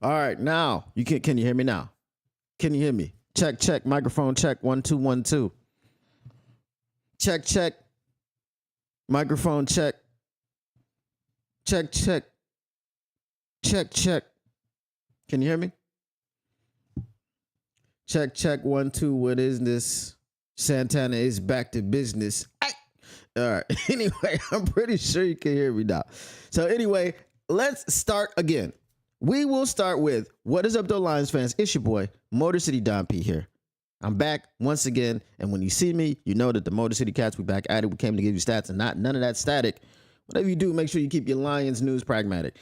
All right, now can you hear me now? Can you hear me? Check, check, microphone check, 1 2 1 2. Check, check, microphone check. Check, check, check, check. Can you hear me? Check, check, 1 2. What is this? Santana is back to business. All right. Anyway, I'm pretty sure you can hear me now. So anyway, let's start again. We will start with what is up, though, Lions fans? It's your boy, Motor City Don P here. I'm back once again, and when you see me, you know that the Motor City Cats, we back at it. We came to give you stats and none of that static. Whatever you do, make sure you keep your Lions news pragmatic.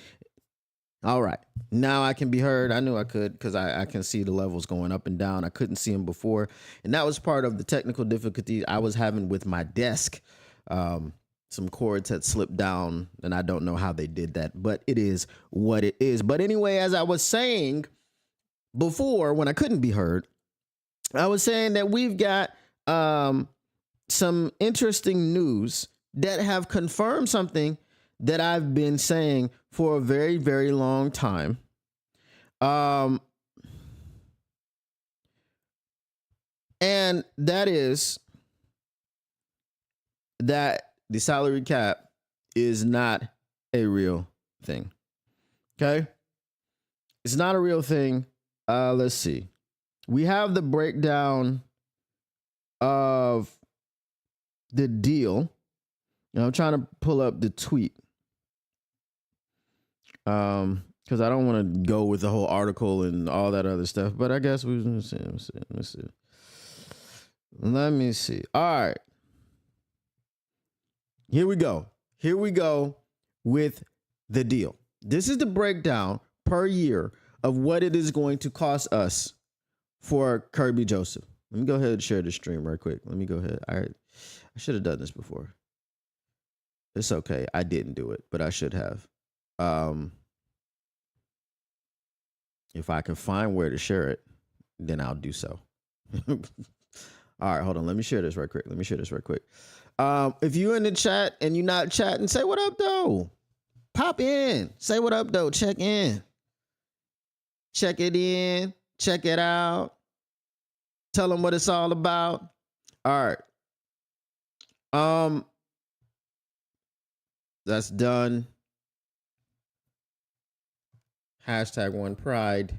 All right, now I can be heard. I knew I could because I can see the levels going up and down. I couldn't see them before, and that was part of the technical difficulty I was having with my desk. Some cords had slipped down, and I don't know how they did that, but it is what it is. But anyway, as I was saying before, when I couldn't be heard, I was saying that we've got some interesting news that have confirmed something that I've been saying for a very, very long time. And that is that the salary cap is not a real thing. Okay? It's not a real thing. Let's see. We have the breakdown of the deal. I'm trying to pull up the tweet. Because I don't want to go with the whole article and all that other stuff. But I guess we Let me see. All right. Here we go. Here we go with the deal. This is the breakdown per year of what it is going to cost us for Kerby Joseph. Let me go ahead and share the stream right quick. Let me go ahead. I should have done this before. It's okay. I didn't do it, but I should have. If I can find where to share it, then I'll do so. All right, hold on. Let me share this right quick. If you're in the chat and you're not chatting, say what up, though. Pop in. Say what up, though. Check in. Check it in. Check it out. Tell them what it's all about. All right. That's done. Hashtag one pride.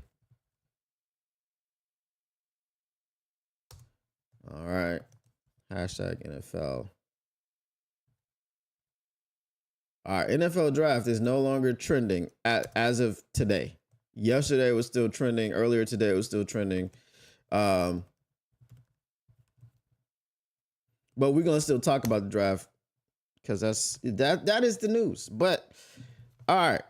All right. Hashtag NFL. All right. NFL draft is no longer trending as of today. Yesterday it was still trending. Earlier today it was still trending. But we're going to still talk about the draft because that is the news. But all right.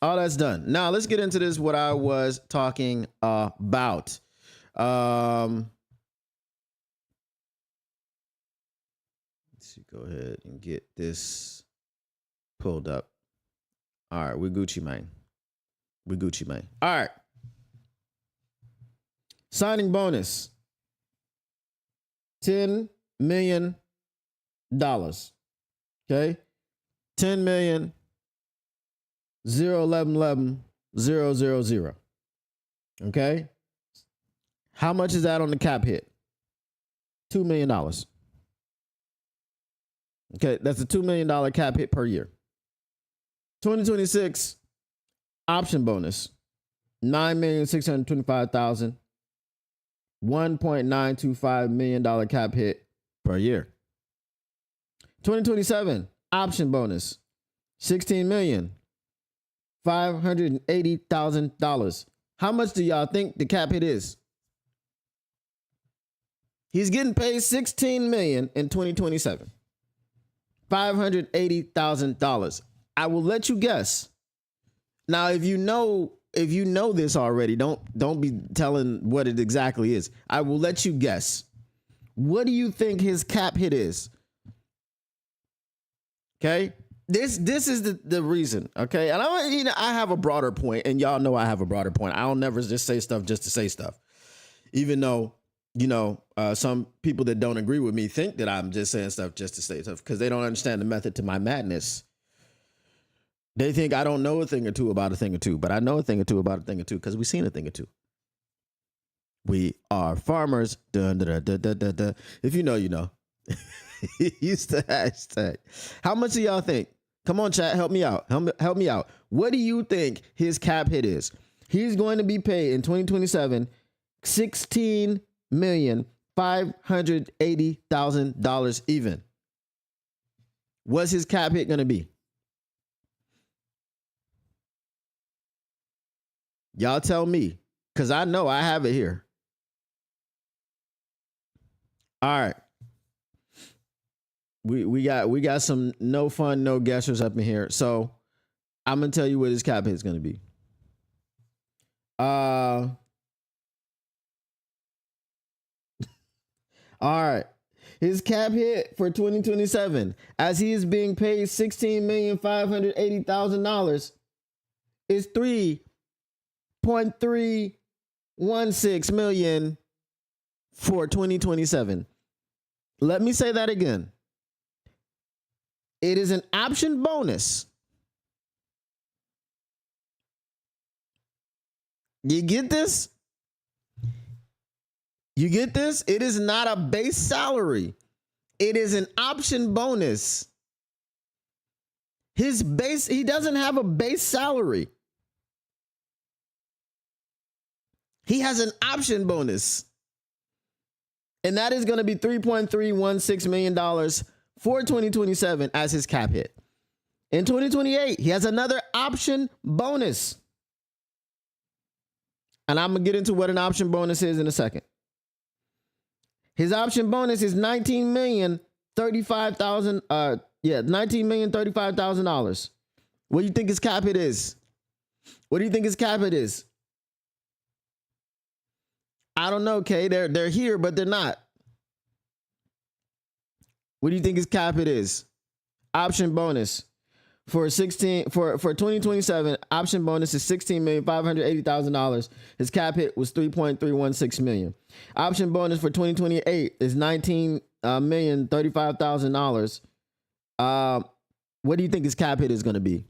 All that's done. Now let's get into this, what I was talking about. Let's see, go ahead and get this pulled up. All right, we Gucci, man. All right. Signing bonus. $10 million. Okay. 10 million. 01111 000. Okay. How much is that on the cap hit? $2 million. Okay, that's a $2 million cap hit per year. 2026 option bonus, $9,625,000. $1.925 million cap hit per year. 2027 option bonus, $16,580,000. How much do y'all think the cap hit is? He's getting paid $16 million in 2027. $580,000. I will let you guess. Now, if you know this already, don't be telling what it exactly is. I will let you guess. What do you think his cap hit is? Okay? This is the reason, okay? And I have a broader point, and y'all know I have a broader point. I don't never just say stuff just to say stuff. Even though, some people that don't agree with me think that I'm just saying stuff just to say stuff because they don't understand the method to my madness. They think I don't know a thing or two about a thing or two, but I know a thing or two about a thing or two because we've seen a thing or two. We are farmers. Dun, dun, dun, dun, dun, dun. If you know, you know. Use the hashtag. How much do y'all think? Come on, chat. Help me out. Help me out. What do you think his cap hit is? He's going to be paid in 2027 $16,580,000 even. What's his cap hit going to be? Y'all tell me, because I know I have it here. All right. We got some no fun, no guessers up in here. So I'm gonna tell you what his cap hit is gonna be. All right. His cap hit for 2027, as he is being paid $16,580,000, is $3.316 million for 2027. Let me say that again. It is an option bonus. You get this? You get this? It is not a base salary. It is an option bonus. He doesn't have a base salary. He has an option bonus. And that is going to be $3.316 million for 2027 as his cap hit. In 2028, he has another option bonus. And I'm going to get into what an option bonus is in a second. His option bonus is $19,035,000. What do you think his cap hit is? What do you think his cap hit is? I don't know, Kay. They're here, but they're not. What do you think his cap hit is? Option bonus for 2027. Option bonus is $16,580,000. His cap hit was $3.316 million. Option bonus for 2028 is $19,035,000. What do you think his cap hit is going to be?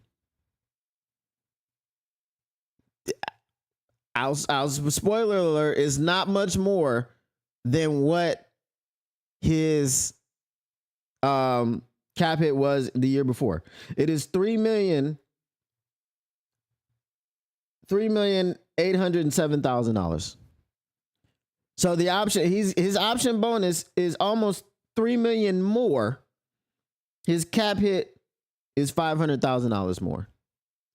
Spoiler alert, is not much more than what his cap hit was the year before. It is $3,807,000. So the option, his option bonus is almost $3 million more. His cap hit is $500,000 more.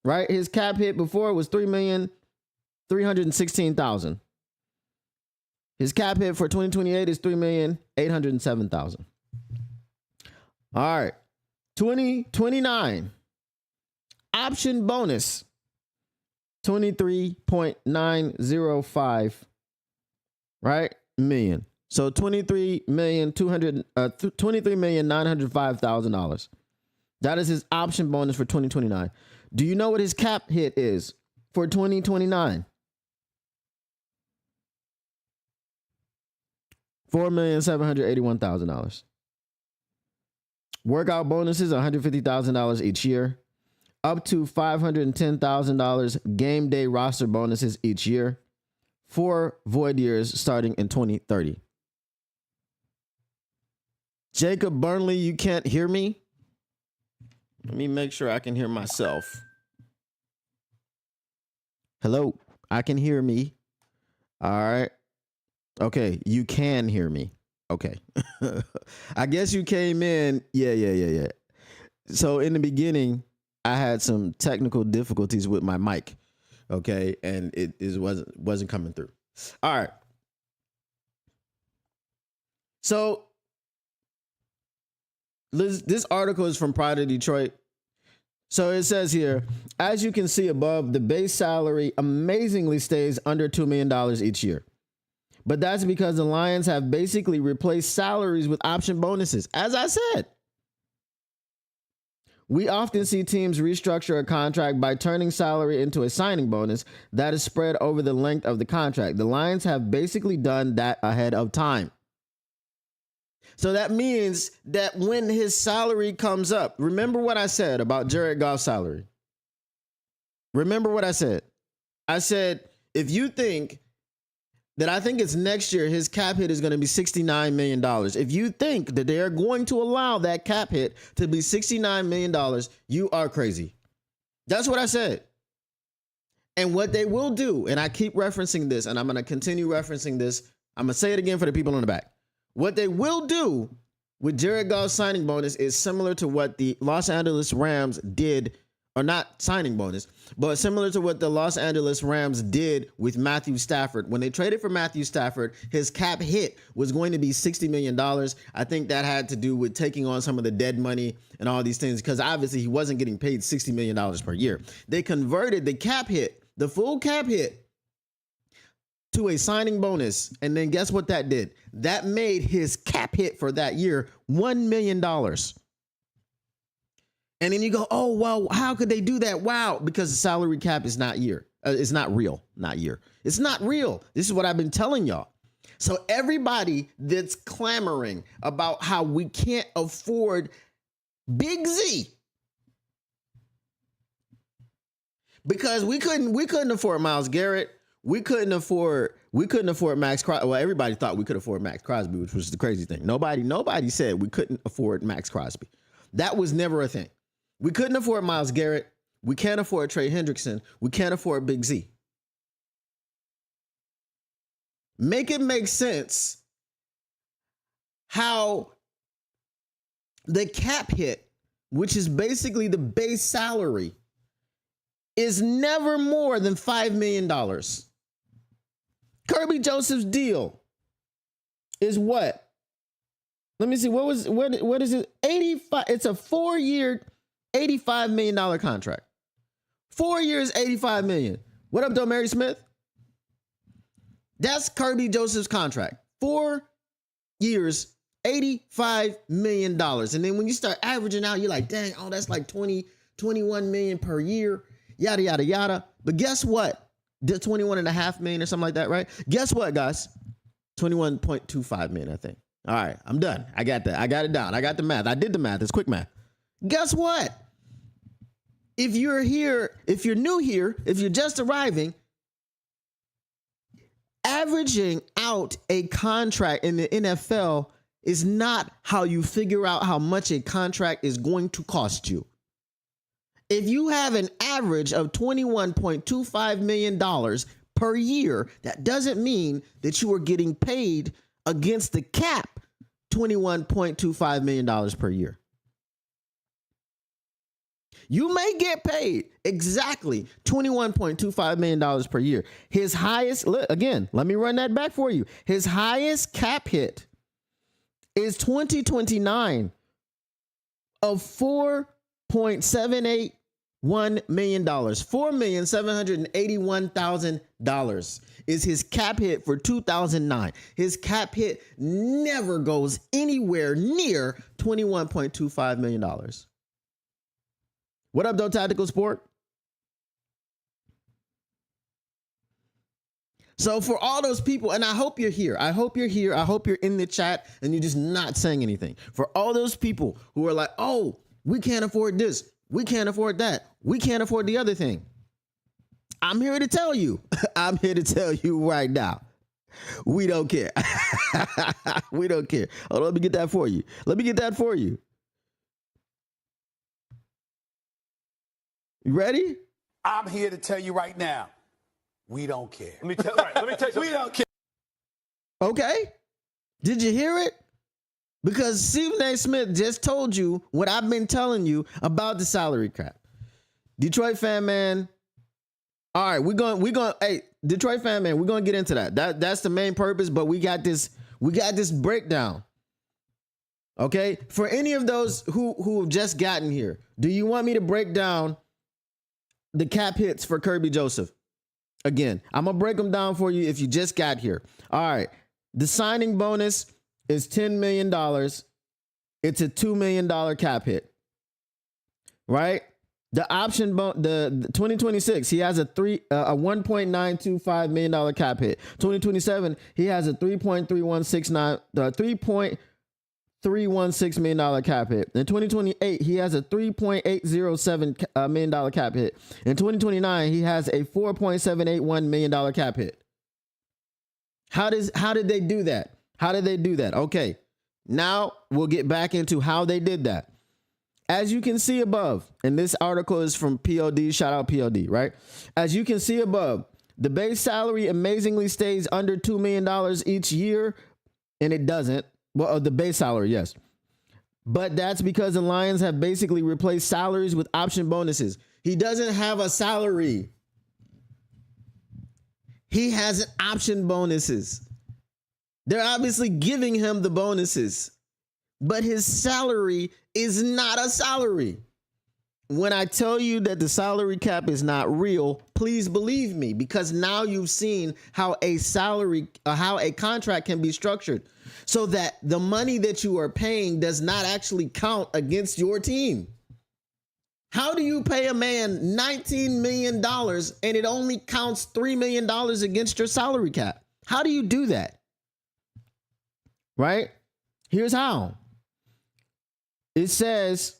Right? His cap hit before was $3,316,000. His cap hit for 2028 is $3,807,000. All right. 2029 option bonus $23.905 million. So $23,905,000. That is his option bonus for 2029. Do you know what his cap hit is for 2029? $4,781,000. Workout bonuses $150,000 each year, up to $510,000 game day roster bonuses each year, 4 void years starting in 2030. Jacob Burnley, you can't hear me? Let me make sure I can hear myself. Hello, I can hear me. All right. Okay, you can hear me. Okay. I guess you came in. Yeah. So in the beginning, I had some technical difficulties with my mic. Okay, and it wasn't coming through. All right. So this article is from Pride of Detroit. So it says here, as you can see above, the base salary amazingly stays under $2 million each year. But that's because the Lions have basically replaced salaries with option bonuses. As I said, we often see teams restructure a contract by turning salary into a signing bonus that is spread over the length of the contract. The Lions have basically done that ahead of time. So that means that when his salary comes up, remember what I said about Jared Goff's salary. Remember what I said. I said, if you think that I think it's next year, his cap hit is going to be $69 million. If you think that they are going to allow that cap hit to be $69 million, you are crazy. That's what I said. And what they will do, and I keep referencing this, and I'm going to continue referencing this. I'm going to say it again for the people in the back. What they will do with Jared Goff's signing bonus is similar to what the Los Angeles Rams did, or not signing bonus, but similar to what the Los Angeles Rams did with Matthew Stafford. When they traded for Matthew Stafford, his cap hit was going to be $60 million. I think that had to do with taking on some of the dead money and all these things, because obviously he wasn't getting paid $60 million per year. They converted the cap hit, the full cap hit, to a signing bonus. And then guess what that did? That made his cap hit for that year $1 million. And then you go, oh, well, how could they do that? Wow, because the salary cap is not year. It's not real, not year. It's not real. This is what I've been telling y'all. So everybody that's clamoring about how we can't afford Big Z, because we couldn't afford Myles Garrett. We couldn't afford Max Crosby. Well, everybody thought we could afford Max Crosby, which was the crazy thing. Nobody said we couldn't afford Max Crosby. That was never a thing. We couldn't afford Myles Garrett. We can't afford Trey Hendrickson. We can't afford Big Z. Make it make sense how the cap hit, which is basically the base salary, is never more than $5 million. Kerby Joseph's deal is what? Let me see. What is it? 85. It's a 4-year, $85 million contract. 4 years, $85 million. What up, Domary Smith? That's Kerby Joseph's contract. 4 years, $85 million. And then when you start averaging out, you're like, dang, oh, that's like 21 million per year, yada, yada, yada. But guess what? The 21.5 million or something like that, right? Guess what, guys? 21.25 million, I think. All right, I'm done. I got that. I got it down. I got the math. I did the math. It's quick math. Guess what? If you're here, if you're new here, if you're just arriving, averaging out a contract in the NFL is not how you figure out how much a contract is going to cost you. If you have an average of $21.25 million per year, that doesn't mean that you are getting paid against the cap $21.25 million per year. You may get paid exactly $21.25 million per year. His highest, again, let me run that back for you. His highest cap hit is 2029 of $4.781 million. $4,781,000 is his cap hit for 2009. His cap hit never goes anywhere near $21.25 million. What up, though, Tactical Sport? So for all those people, and I hope you're here. I hope you're here. I hope you're in the chat and you're just not saying anything. For all those people who are like, oh, we can't afford this. We can't afford that. We can't afford the other thing. I'm here to tell you. I'm here to tell you right now. We don't care. We don't care. Oh, let me get that for you. Let me get that for you. You ready? I'm here to tell you right now, we don't care. Let me tell you something. We don't care. Okay. Did you hear it? Because Stephen A. Smith just told you what I've been telling you about the salary cap. Detroit fan man. All right, we're going, hey, Detroit fan man, we're going to get into that. That's the main purpose, but we got this breakdown. Okay? For any of those who have just gotten here, do you want me to break down the cap hits for Kerby Joseph? Again, I'm going to break them down for you if you just got here. All right. The signing bonus is $10 million. It's a $2 million cap hit. Right? The option the 2026, he has a $1.925 million cap hit. 2027, he has a $3.3169 $316 million cap hit. In 2028, he has a $3.807 million cap hit. In 2029, he has a $4.781 million cap hit. How did they do that? How did they do that? Okay, now we'll get back into how they did that. As you can see above, and this article is from POD, shout out POD, right? As you can see above, the base salary amazingly stays under $2 million each year, and it doesn't. Well, the base salary, yes. But that's because the Lions have basically replaced salaries with option bonuses. He doesn't have a salary. He has an option bonuses. They're obviously giving him the bonuses, but his salary is not a salary. When I tell you that the salary cap is not real, please believe me, because now you've seen how a contract can be structured so that the money that you are paying does not actually count against your team. How do you pay a man $19 million and it only counts $3 million against your salary cap? How do you do that? Right? Here's how. It says,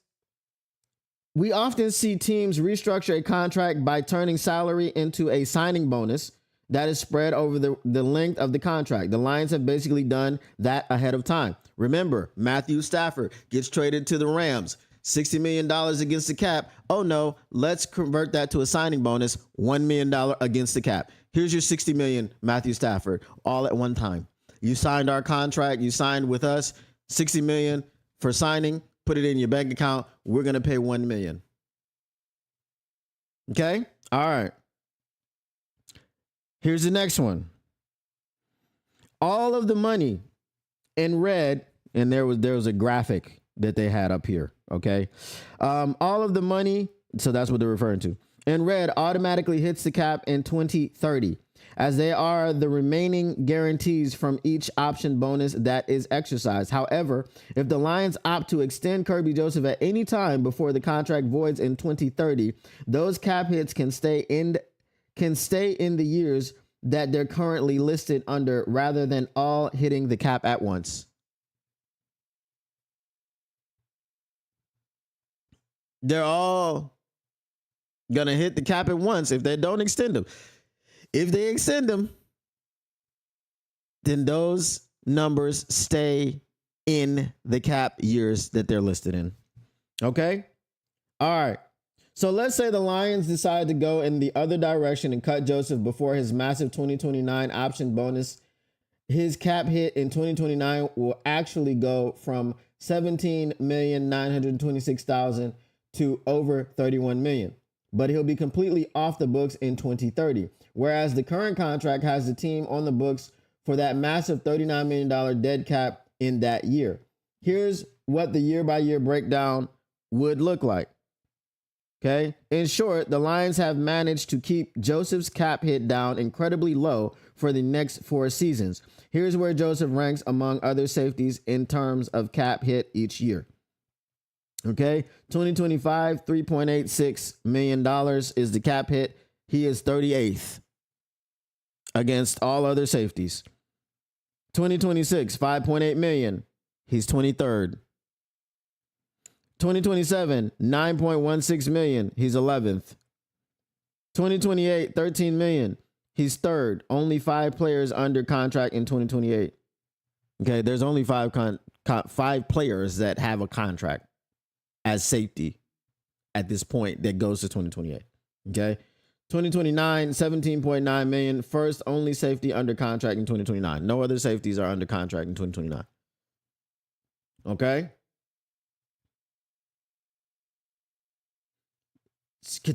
we often see teams restructure a contract by turning salary into a signing bonus that is spread over the length of the contract. The Lions have basically done that ahead of time. Remember, Matthew Stafford gets traded to the Rams. $60 million against the cap. Oh no, let's convert that to a signing bonus, $1 million against the cap. Here's your $60 million, Matthew Stafford, all at one time. You signed our contract. You signed with us, $60 million for signing. Put it in your bank account. We're going to pay $1 million. Okay. All right. Here's the next one. All of the money in red, and there was a graphic that they had up here. Okay. All of the money. So that's what they're referring to. In red automatically hits the cap in 2030, as they are the remaining guarantees from each option bonus that is exercised. However, if the Lions opt to extend Kerby Joseph at any time before the contract voids in 2030, those cap hits can stay in the years that they're currently listed under, rather than all hitting the cap at once. They're all going to hit the cap at once if they don't extend them. If they extend them, then those numbers stay in the cap years that they're listed in. Okay? All right. So let's say the Lions decide to go in the other direction and cut Joseph before his massive 2029 option bonus. His cap hit in 2029 will actually go from $17,926,000 to over $31 million. But he'll be completely off the books in 2030. Whereas the current contract has the team on the books for that massive $39 million dead cap in that year. Here's what the year-by-year breakdown would look like. Okay. In short, the Lions have managed to keep Joseph's cap hit down incredibly low for the next 4 seasons. Here's where Joseph ranks among other safeties in terms of cap hit each year. Okay, 2025, $3.86 million is the cap hit. He is 38th against all other safeties. 2026, $5.8 million. He's 23rd. 2027, $9.16 million. He's 11th. 2028, $13 million. He's 3rd. Only 5 players under contract in 2028. Okay, there's only 5 players that have a contract as safety at this point that goes to 2028. Okay. 2029, $17.9 million. First only safety under contract in 2029. No other safeties are under contract in 2029. Okay.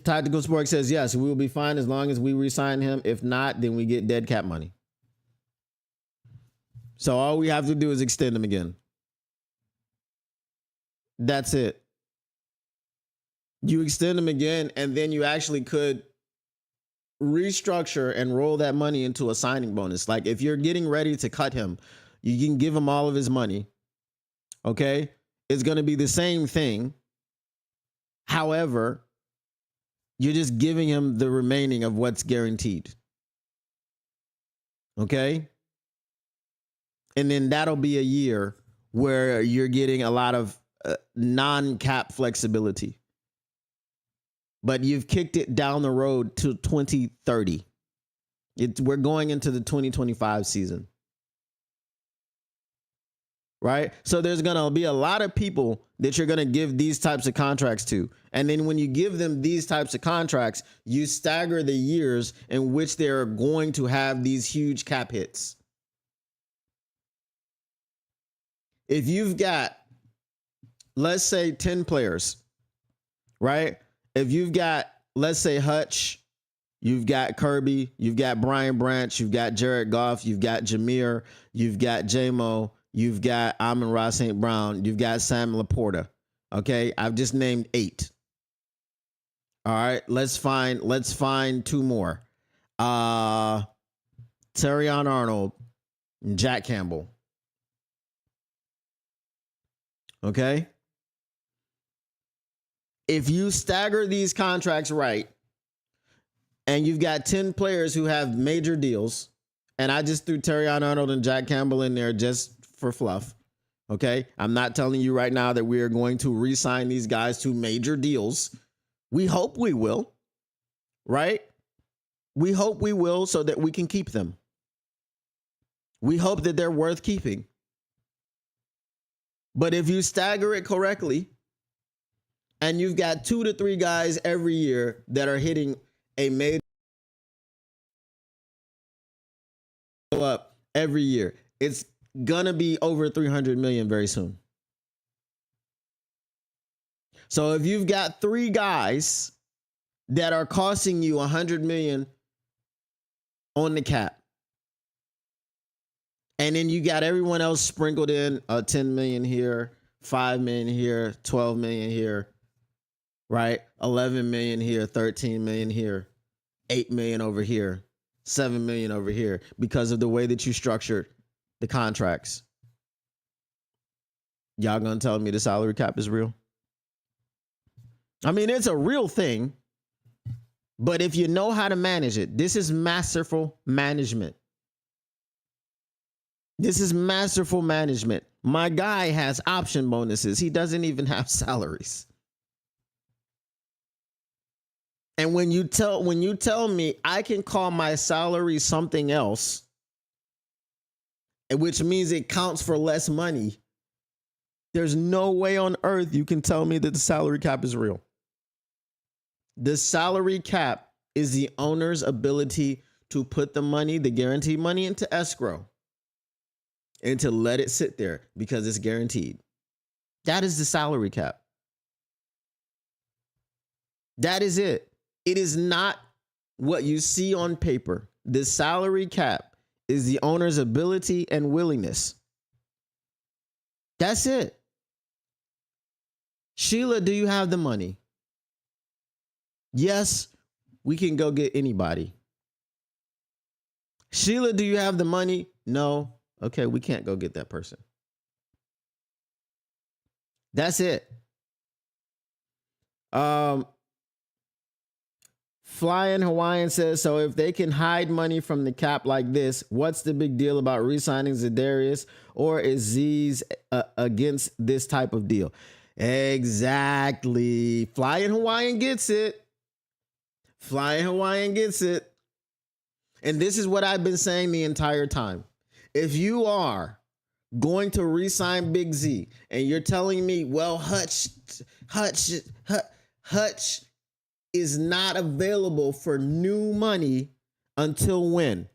Tactical Sports says, yes, we will be fine as long as we re-sign him. If not, then we get dead cap money. So all we have to do is extend him again. That's it. You extend them again, and then you actually could restructure and roll that money into a signing bonus. Like if you're getting ready to cut him, you can give him all of his money. Okay. It's going to be the same thing. However, you're just giving him the remaining of what's guaranteed. Okay. And then that'll be a year where you're getting a lot of non-cap flexibility. But you've kicked it down the road to 2030. We're going into the 2025 season. Right? So there's going to be a lot of people that you're going to give these types of contracts to. And then when you give them these types of contracts, you stagger the years in which they're going to have these huge cap hits. If you've got, let's say, 10 players, right? If you've got, let's say, Hutch, you've got Kirby, you've got Brian Branch, you've got Jared Goff, you've got Jameer, you've got J-Mo, you've got Amon-Ra St. Brown, you've got Sam Laporta. Okay, I've just named 8. All right, let's find 2 more. Terrion Arnold, and Jack Campbell. Okay. If you stagger these contracts right, and you've got 10 players who have major deals, and I just threw Terrion Arnold and Jack Campbell in there just for fluff. Okay. I'm not telling you right now that we are going to re-sign these guys to major deals. We hope we will, right? We hope we will so that we can keep them. We hope that they're worth keeping. But if you stagger it correctly, and you've got 2 to 3 guys every year that are hitting a major up every year, it's gonna be over 300 million very soon. So if you've got 3 guys that are costing you 100 million on the cap, and then you got everyone else sprinkled in, 10 million here, 5 million here, 12 million here, right? 11 million here, 13 million here, 8 million over here, 7 million over here, because of the way that you structured the contracts. Y'all gonna tell me the salary cap is real? I mean, it's a real thing, but if you know how to manage it, this is masterful management. This is masterful management. My guy has option bonuses. He doesn't even have salaries. And when you tell me I can call my salary something else, which means it counts for less money, there's no way on earth you can tell me that the salary cap is real. The salary cap is the owner's ability to put the money, the guaranteed money, into escrow and to let it sit there because it's guaranteed. That is the salary cap. That is it. It is not what you see on paper. The salary cap is the owner's ability and willingness. That's it. Sheila, do you have the money? Yes, we can go get anybody. Sheila, do you have the money? No. Okay, we can't go get that person. That's it. Flying Hawaiian says, so if they can hide money from the cap like this, what's the big deal about re-signing Za'Darius? Or is Z's against this type of deal? Exactly. Flying Hawaiian gets it. Flying Hawaiian gets it. And this is what I've been saying the entire time. If you are going to re-sign Big Z and you're telling me, well, Hutch is not available for new money until when?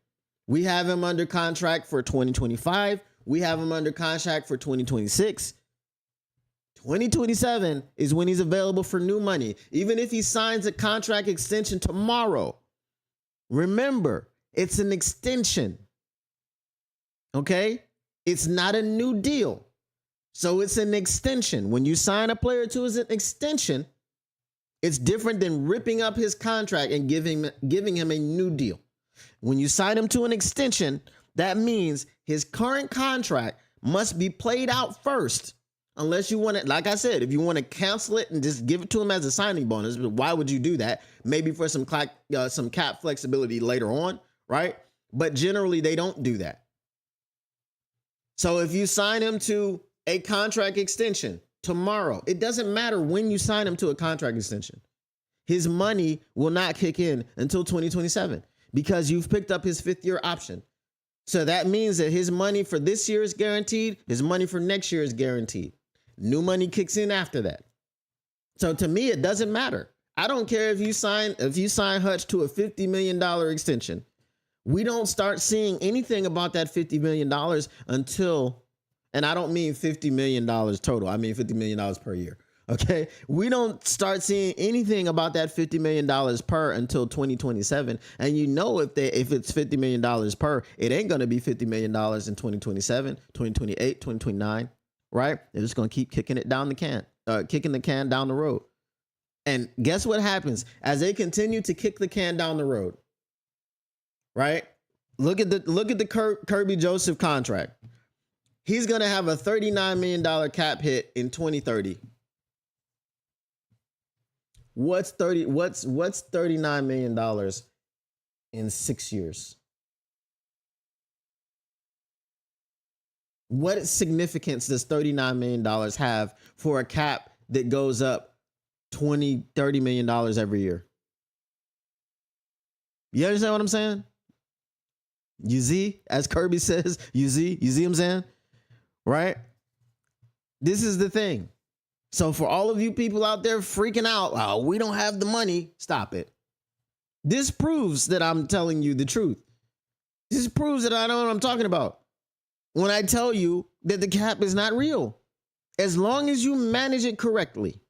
We have him under contract for 2025. We have him under contract for 2026. 2027 is when he's available for new money. Even if he signs a contract extension tomorrow, remember, it's an extension. Okay? It's not a new deal. So it's an extension. When you sign a player to as an extension, it's different than ripping up his contract and giving him a new deal. When you sign him to an extension, that means his current contract must be played out first. Unless you want to, like I said, if you want to cancel it and just give it to him as a signing bonus, but why would you do that? Maybe for some cap flexibility later on, right? But generally, they don't do that. So if you sign him to a contract extension tomorrow, it doesn't matter when you sign him to a contract extension, his money will not kick in until 2027 because you've picked up his 5th-year option. So that means that his money for this year is guaranteed. His money for next year is guaranteed. New money kicks in after that. So to me, it doesn't matter. I don't care if you sign Hutch to a $50 million extension. We don't start seeing anything about that $50 million until, and I don't mean $50 million total. I mean $50 million per year. Okay. We don't start seeing anything about that $50 million per until 2027. And you know, if it's $50 million per, it ain't going to be $50 million in 2027, 2028, 2029, right? They're just going to keep kicking it down the can, kicking the can down the road. And guess what happens as they continue to kick the can down the road, right? Look at the Kirby Joseph contract. He's going to have a $39 million cap hit in 2030. What's $39 million in 6 years? What significance does $39 million have for a cap that goes up $20-30 million every year? You understand what I'm saying? You see, as Kirby says, you see what I'm saying? Right? This is the thing. So for all of you people out there freaking out, oh, we don't have the money, stop it. This proves that I'm telling you the truth. This proves that I know what I'm talking about when I tell you that the cap is not real. As long as you manage it correctly,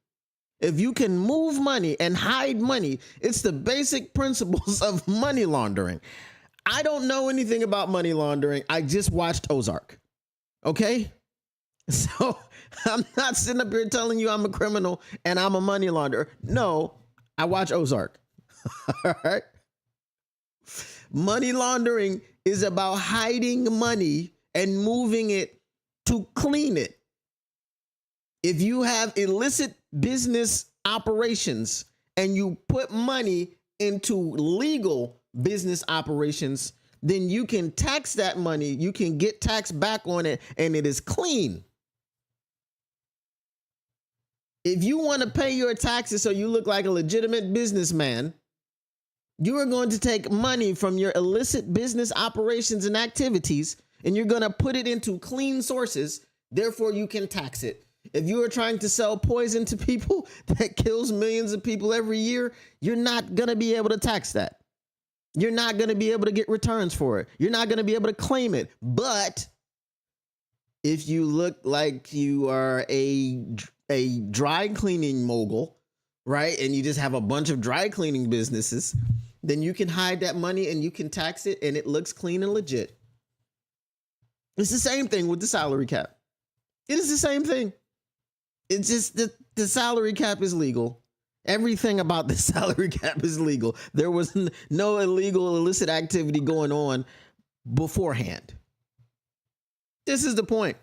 if you can move money and hide money, it's the basic principles of money laundering. I don't know anything about money laundering. I just watched Ozark. Okay? So I'm not sitting up here telling you I'm a criminal and I'm a money launderer. No, I watch Ozark. All right. Money laundering is about hiding money and moving it to clean it. If you have illicit business operations and you put money into legal business operations, then you can tax that money. You can get tax back on it and it is clean. If you want to pay your taxes so you look like a legitimate businessman, you are going to take money from your illicit business operations and activities and you're going to put it into clean sources. Therefore, you can tax it. If you are trying to sell poison to people that kills millions of people every year, you're not going to be able to tax that. You're not going to be able to get returns for it. You're not going to be able to claim it. But if you look like you are a dry cleaning mogul, right, and you just have a bunch of dry cleaning businesses, then you can hide that money and you can tax it and it looks clean and legit. It's the same thing with the salary cap. It is the same thing. It's just the salary cap is legal. Everything about the salary cap is legal. There was no illegal, illicit activity going on beforehand. This is the point.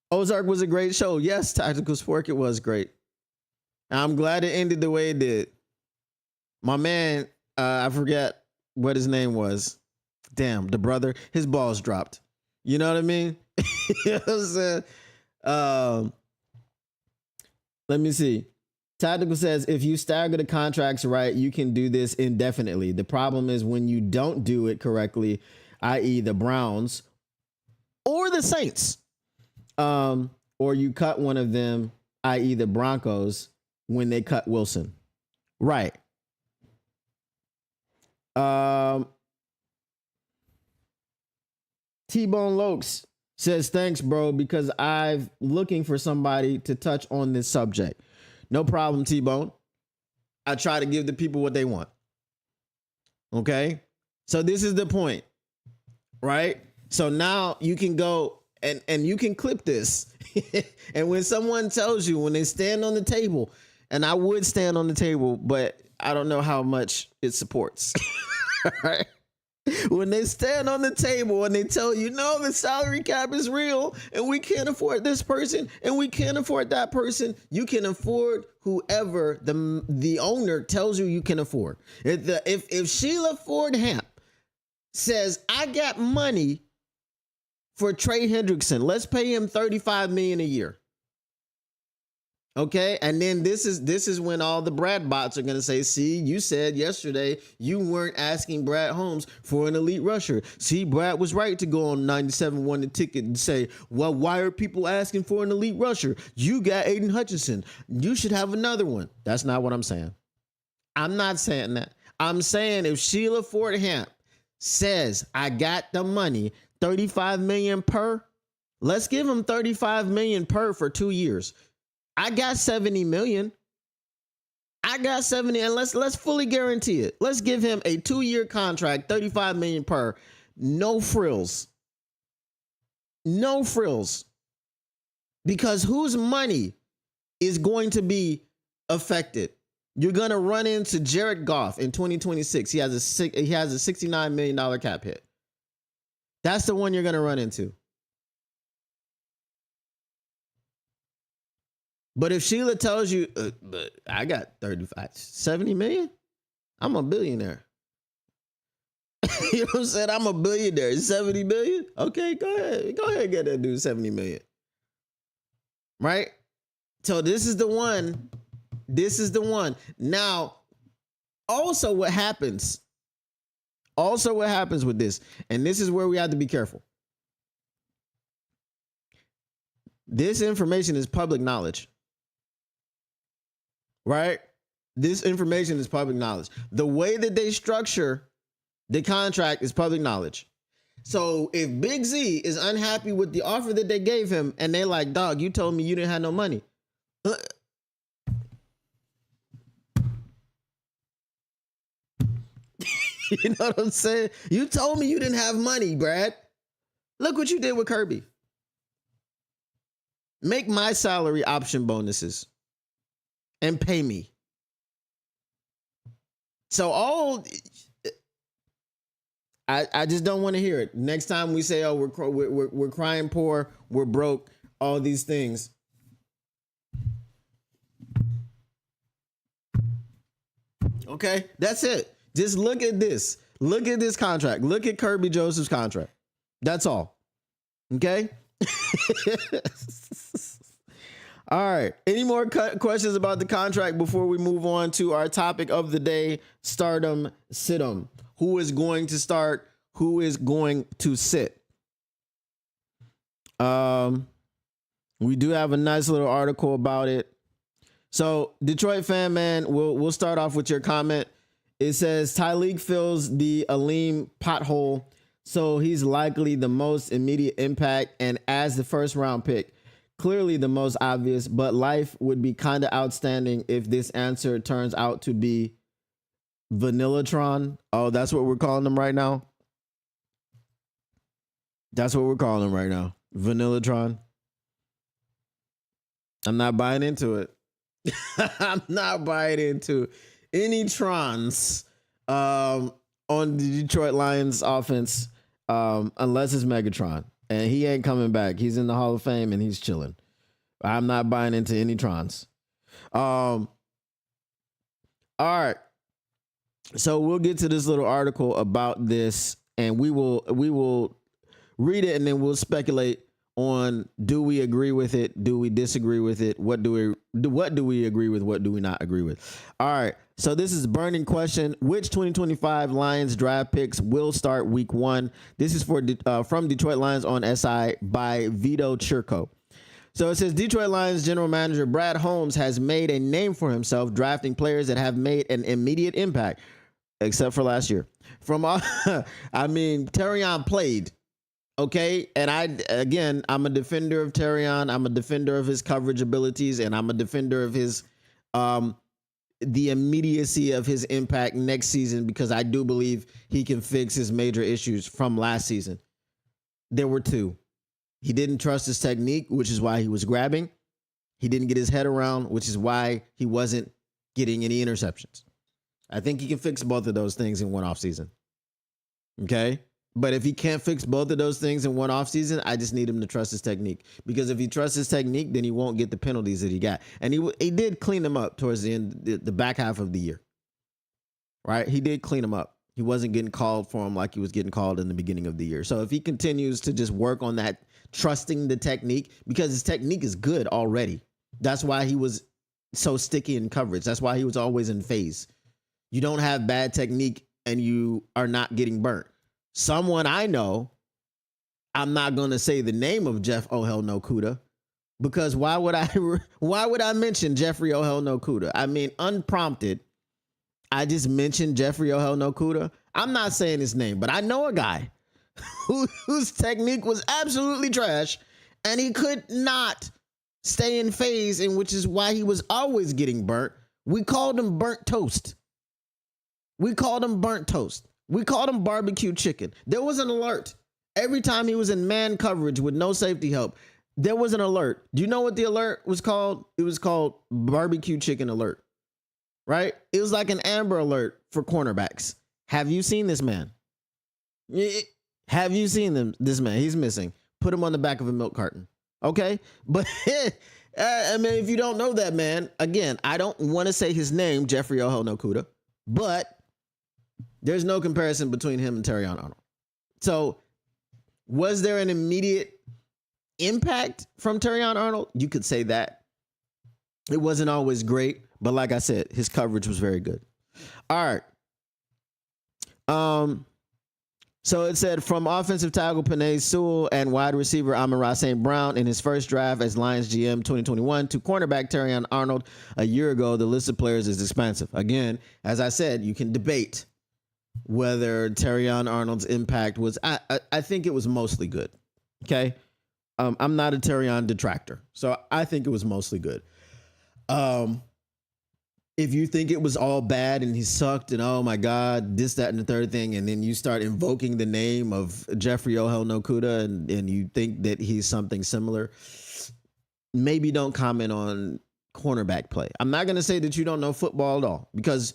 Ozark was a great show. Yes, Tactical Spork, it was great. I'm glad it ended the way it did. My man, I forget what his name was. Damn, the brother, his balls dropped. You know what I mean? You know what I'm saying? Let me see. Tactical says, if you stagger the contracts right, you can do this indefinitely. The problem is when you don't do it correctly, i.e. the Browns or the Saints, or you cut one of them, i.e. the Broncos, when they cut Wilson. Right. T-Bone Lokes says, thanks, bro, because I'm looking for somebody to touch on this subject. No problem, T-Bone. I try to give the people what they want. Okay? So this is the point, right? So now you can go and you can clip this. And when someone tells you, when they stand on the table, and I would stand on the table, but I don't know how much it supports. Right? When they stand on the table and they tell you, no, the salary cap is real and we can't afford this person and we can't afford that person, you can afford whoever the owner tells you can afford. If Sheila Ford Hamp says, I got money for Trey Hendrickson. Let's pay him $35 million a year. Okay, and then this is when all the Brad bots are gonna say, see, you said yesterday you weren't asking Brad Holmes for an elite rusher. See, Brad was right to go on 97-1 the ticket and say, well, why are people asking for an elite rusher? You got Aiden Hutchinson. You should have another one. That's not what I'm saying. I'm not saying that. I'm saying if Sheila Ford Hamp says, I got the money, $35 million per, let's give him $35 million per for 2 years. I got 70 million. I got 70, and let's fully guarantee it. Let's give him a 2-year contract, 35 million per. No frills. No frills. Because whose money is going to be affected? You're going to run into Jared Goff in 2026. He has a $69 million cap hit. That's the one you're going to run into. But if Sheila tells you, but I got 70 million, I'm a billionaire. You know what I'm saying? I'm a billionaire. 70 million? Okay, go ahead. Go ahead and get that dude 70 million. Right? So this is the one. This is the one. Now, also what happens with this, and this is where we have to be careful. This information is public knowledge. Right? This information is public knowledge. The way that they structure the contract is public knowledge. So if Big Z is unhappy with the offer that they gave him and they're like, dog, you told me you didn't have no money. You know what I'm saying? You told me you didn't have money, Brad. Look what you did with Kirby. Make my salary option bonuses and pay me. So I just don't want to hear it. Next time we say, oh, we're crying poor, we're broke, all these things. Okay, that's it. Just look at this. Look at this contract. Look at Kirby Joseph's contract. That's all. Okay. All right. Any more questions about the contract before we move on to our topic of the day, stardom, sit-em? Who is going to start? Who is going to sit? We do have a nice little article about it. So, Detroit fan man, we'll start off with your comment. It says Tyreek fills the Aleem pothole, so he's likely the most immediate impact, and as the first round pick, clearly the most obvious, but life would be kind of outstanding if this answer turns out to be Vanillatron. Oh, that's what we're calling them right now. That's what we're calling them right now. Vanillatron. I'm not buying into it. I'm not buying into any Trons on the Detroit Lions offense unless it's Megatron. And he ain't coming back. He's in the Hall of Fame and he's chilling. I'm not buying into any Trons. All right. So we'll get to this little article about this, and we will read it, and then we'll speculate on, do we agree with it? Do we disagree with it? What do we agree with? What do we not agree with? All right. So this is burning question. Which 2025 Lions draft picks will start week 1? This is from Detroit Lions on SI by Vito Chirco. So it says Detroit Lions general manager Brad Holmes has made a name for himself drafting players that have made an immediate impact, except for last year. Terrion played. Okay, and I'm a defender of Terrion. I'm a defender of his coverage abilities, and I'm a defender of his the immediacy of his impact next season, because I do believe he can fix his major issues from last season. There were 2. He didn't trust his technique, which is why he was grabbing. He didn't get his head around, which is why he wasn't getting any interceptions. I think he can fix both of those things in one offseason. Okay? But if he can't fix both of those things in one offseason, I just need him to trust his technique. Because if he trusts his technique, then he won't get the penalties that he got. And he did clean them up towards the end, the back half of the year. Right? He did clean them up. He wasn't getting called for him like he was getting called in the beginning of the year. So if he continues to just work on that, trusting the technique, because his technique is good already. That's why he was so sticky in coverage. That's why he was always in phase. You don't have bad technique and you are not getting burnt. Someone I know, I'm not going to say the name of Jeff Ohel Nokuda, because why would I mention Jeffrey Ohel Nokuda? I mean, unprompted, I just mentioned Jeffrey Ohel Nokuda. I'm not saying his name, but I know a guy whose technique was absolutely trash, and he could not stay in phase, and which is why he was always getting burnt. We called him burnt toast. We called him burnt toast. We called him barbecue chicken. There was an alert. Every time he was in man coverage with no safety help, there was an alert. Do you know what the alert was called? It was called barbecue chicken alert, right? It was like an Amber Alert for cornerbacks. Have you seen this man? Have you seen this man? He's missing. Put him on the back of a milk carton. Okay? But I mean, if you don't know that man, again, I don't want to say his name, Jeffrey Ohel Nokuda, but there's no comparison between him and Terrion Arnold. So was there an immediate impact from Terrion Arnold? You could say that. It wasn't always great, but like I said, his coverage was very good. All right. So it said from offensive tackle Penei Sewell and wide receiver Amon-Ra St. Brown in his first draft as Lions GM 2021 to cornerback Terrion Arnold a year ago, the list of players is expansive. Again, as I said, you can debate whether Terrion Arnold's impact was, I think it was mostly good. Okay. I'm not a Terrion detractor, so I think it was mostly good. If you think it was all bad and he sucked and oh my God, this, that, and the third thing, and then you start invoking the name of Jeffrey Ohel Nokuda and you think that he's something similar, maybe don't comment on cornerback play. I'm not going to say that you don't know football at all, because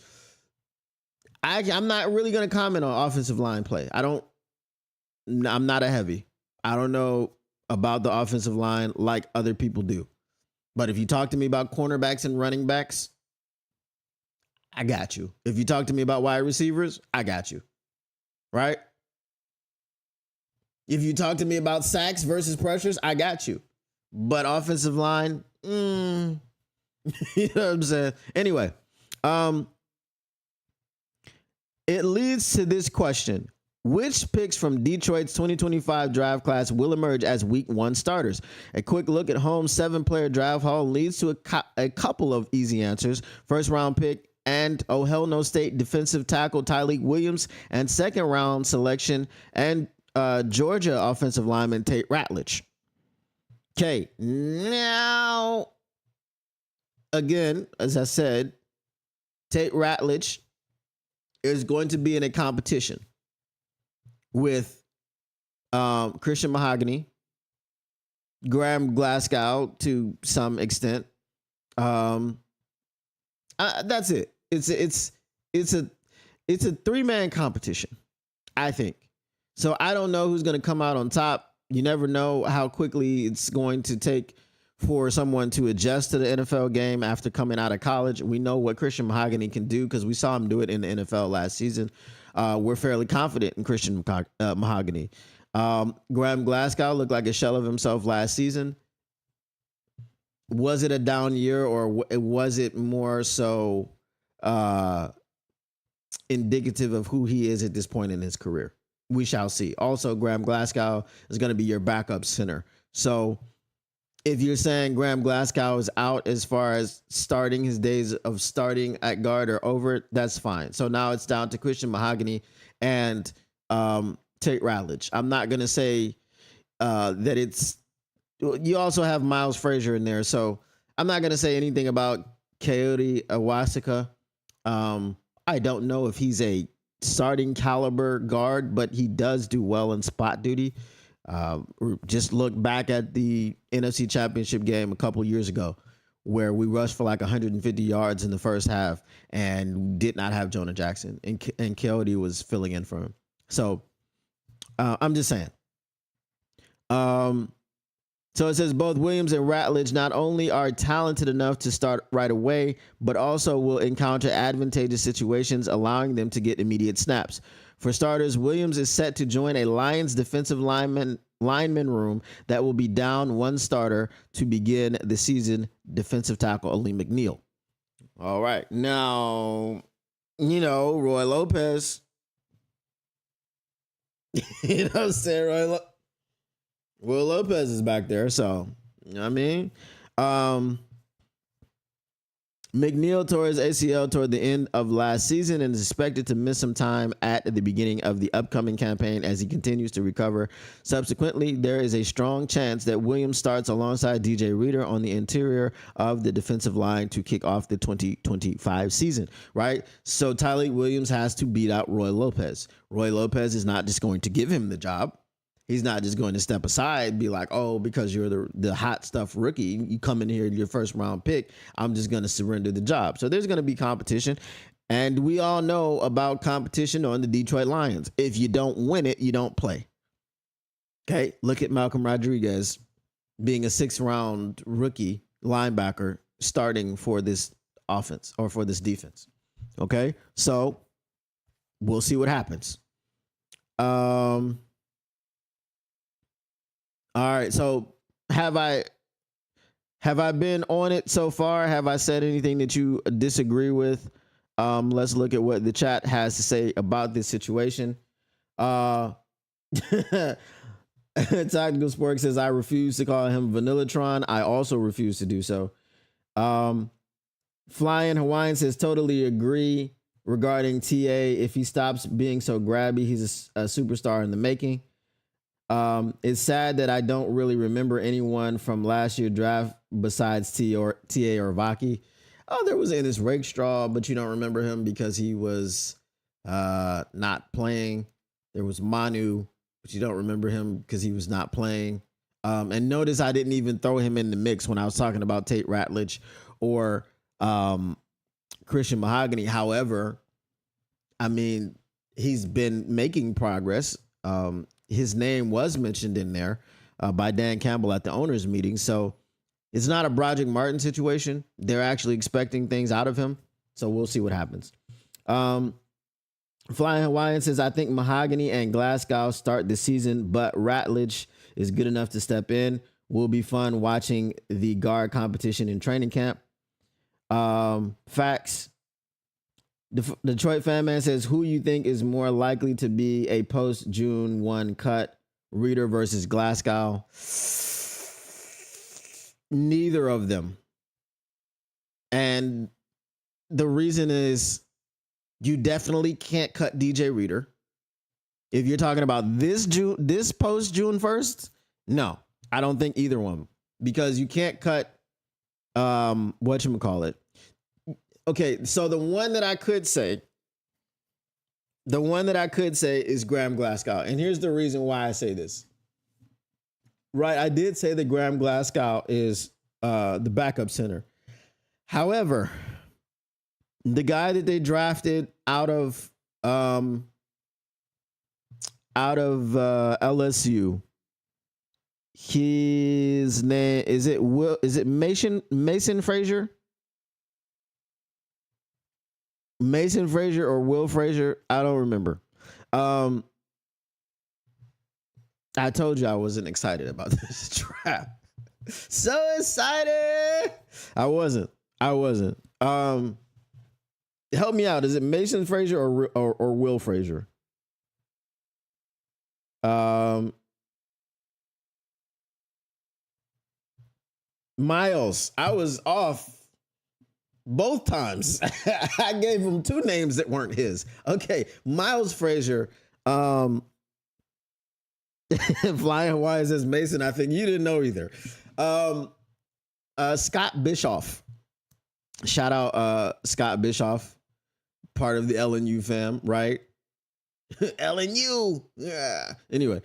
I'm not really going to comment on offensive line play. I'm not a heavy. I don't know about the offensive line like other people do. But if you talk to me about cornerbacks and running backs, I got you. If you talk to me about wide receivers, I got you. Right? If you talk to me about sacks versus pressures, I got you. But offensive line, you know what I'm saying? Anyway, it leads to this question. Which picks from Detroit's 2025 draft class will emerge as week 1 starters? A quick look at Holmes' 7-player draft haul leads to a couple of easy answers. First round pick and Ohio State defensive tackle Tyleik Williams, and second round selection and Georgia offensive lineman Tate Ratledge. Okay, now, again, as I said, Tate Ratledge is going to be in a competition with Christian Mahogany, Graham Glasgow to some extent. That's it. It's a 3-man competition, I think. So I don't know who's going to come out on top. You never know how quickly it's going to take for someone to adjust to the NFL game after coming out of college. We know what Christian Mahogany can do because we saw him do it in the NFL last season. We're fairly confident in Christian Mahogany. Graham Glasgow looked like a shell of himself last season. Was it a down year, or was it more so indicative of who he is at this point in his career? We shall see. Also, Graham Glasgow is going to be your backup center. So if you're saying Graham Glasgow is out as far as starting, his days of starting at guard are over, that's fine. So now it's down to Christian Mahogany and Tate Ratledge. I'm not going to say that it's... You also have Miles Frazier in there, so I'm not going to say anything about Coyote Awasika. I don't know if he's a starting caliber guard, but he does do well in spot duty. Just look back at the NFC Championship game a couple years ago where we rushed for like 150 yards in the first half and did not have Jonah Jackson, and Coyote was filling in for him. So I'm just saying. So it says both Williams and Ratledge not only are talented enough to start right away, but also will encounter advantageous situations, allowing them to get immediate snaps. For starters, Williams is set to join a Lions defensive lineman room that will be down one starter to begin the season, defensive tackle Ali McNeil. All right. Now, Roy Lopez. You know what I'm saying? Will Lopez is back there, so you know what I mean. McNeil tore his ACL toward the end of last season and is expected to miss some time at the beginning of the upcoming campaign as he continues to recover. Subsequently, there is a strong chance that Williams starts alongside DJ Reader on the interior of the defensive line to kick off the 2025 season, right? So Tyleik Williams has to beat out Roy Lopez. Roy Lopez is not just going to give him the job. He's not just going to step aside and be like, oh, because you're the hot stuff rookie, you come in here, your first round pick, I'm just going to surrender the job. So there's going to be competition. And we all know about competition on the Detroit Lions. If you don't win it, you don't play. Okay, look at Malcolm Rodriguez being a 6th round rookie linebacker starting for this offense or for this defense. Okay, so we'll see what happens. All right, so have I been on it so far? Have I said anything that you disagree with? Let's look at what the chat has to say about this situation. Tactical Spork says, I refuse to call him Vanillatron. I also refuse to do so. Flying Hawaiian says, totally agree regarding TA. If he stops being so grabby, he's a superstar in the making. It's sad that I don't really remember anyone from last year's draft besides TA or Vaki. Oh, there was Ennis Rakestraw, but you don't remember him because he was not playing. There was Manu, but you don't remember him because he was not playing. And notice I didn't even throw him in the mix when I was talking about Tate Ratledge or Christian Mahogany. However, I mean, he's been making progress. His name was mentioned in there by Dan Campbell at the owners meeting. So it's not a Broderick Martin situation. They're actually expecting things out of him. So we'll see what happens. Flying Hawaiian says, I think Mahogany and Glasgow start the season, but Ratledge is good enough to step in. Will be fun watching the guard competition in training camp. Facts. Detroit Fan Man says, who you think is more likely to be a post June 1 cut? Reader versus Glasgow? Neither of them. And the reason is you definitely can't cut DJ Reader. If you're talking about this post June 1st, no, I don't think either one, because you can't cut whatchamacallit. Okay, so the one that I could say is Graham Glasgow. And here's the reason why I say this. Right, I did say that Graham Glasgow is the backup center. However, the guy that they drafted out of LSU, his name is it Mason Frazier? Mason Frazier or Will Frazier? I don't remember. I told you I wasn't excited about this draft. So excited. I wasn't. Help me out. Is it Mason Frazier or Will Frazier? Miles. I was off both times. I gave him two names that weren't his. Okay, Miles Frazier. Flying Hawaii says Mason. I think you didn't know either. Scott Bischoff. Shout out Scott Bischoff, part of the LNU fam, right? LNU. Yeah. Anyway,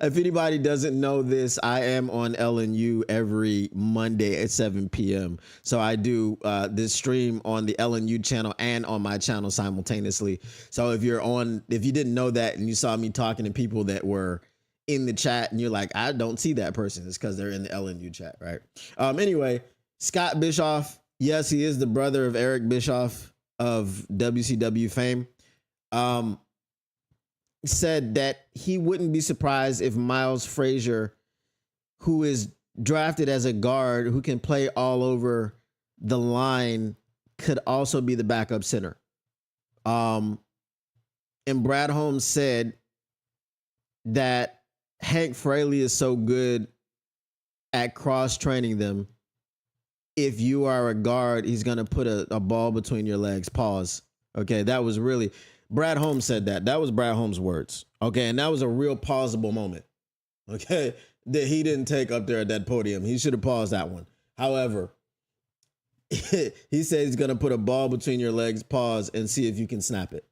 if anybody doesn't know this, I am on LNU every Monday at 7 p.m. So I do this stream on the LNU channel and on my channel simultaneously. So if you didn't know that and you saw me talking to people that were in the chat and you're like, I don't see that person, it's because they're in the LNU chat, right? Anyway, Scott Bischoff, yes, he is the brother of Eric Bischoff of WCW fame. Said that he wouldn't be surprised if Miles Frazier, who is drafted as a guard who can play all over the line, could also be the backup center. And Brad Holmes said that Hank Fraley is so good at cross training them. If you are a guard, he's going to put a ball between your legs. Pause. Okay. That was really, Brad Holmes said that. That was Brad Holmes' words. Okay. And that was a real pausable moment. Okay. That he didn't take up there at that podium. He should have paused that one. However, he said he's going to put a ball between your legs, pause, and see if you can snap it.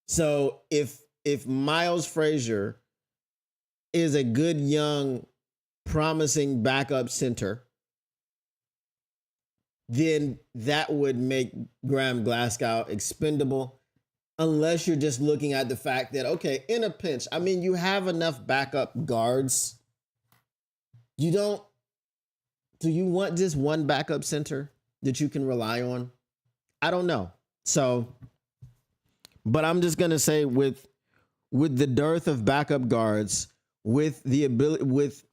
So if Miles Frazier is a good, young, promising backup center, then that would make Graham Glasgow expendable, unless you're just looking at the fact that, okay, in a pinch, I mean, you have enough backup guards. Do you want just one backup center that you can rely on? I don't know. So, but I'm just going to say with the dearth of backup guards, with the ability, with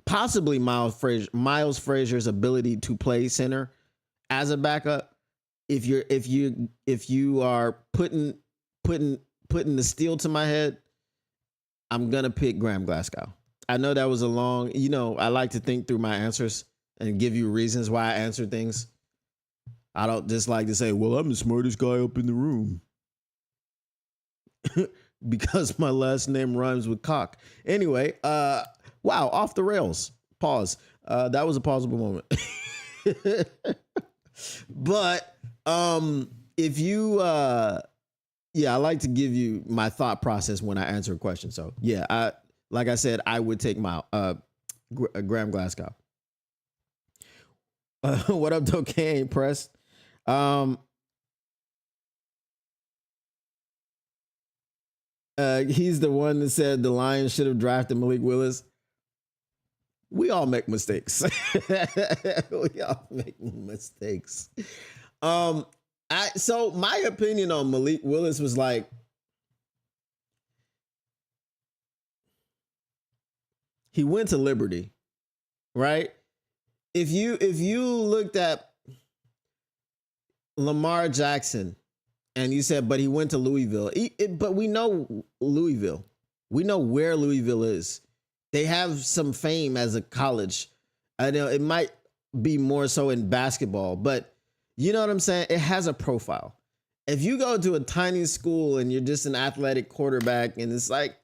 possibly Miles Frazier's ability to play center as a backup, if you are putting the steel to my head, I'm going to pick Graham Glasgow. I know that was a long, I like to think through my answers and give you reasons why I answer things. I don't just like to say, well, I'm the smartest guy up in the room. Because my last name rhymes with cock. Anyway, wow, off the rails. Pause. That was a pausable moment. But if you I like to give you my thought process when I answer a question. So yeah, like I said, I would take Graham Glasgow. What up, though? Ain't pressed. He's the one that said the Lions should have drafted Malik Willis. We all make mistakes. We all make mistakes. So my opinion on Malik Willis was like, he went to Liberty, right? If you looked at Lamar Jackson and you said, but he went to Louisville, but we know Louisville. We know where Louisville is. They have some fame as a college. I know it might be more so in basketball, but you know what I'm saying? It has a profile. If you go to a tiny school and you're just an athletic quarterback and it's like,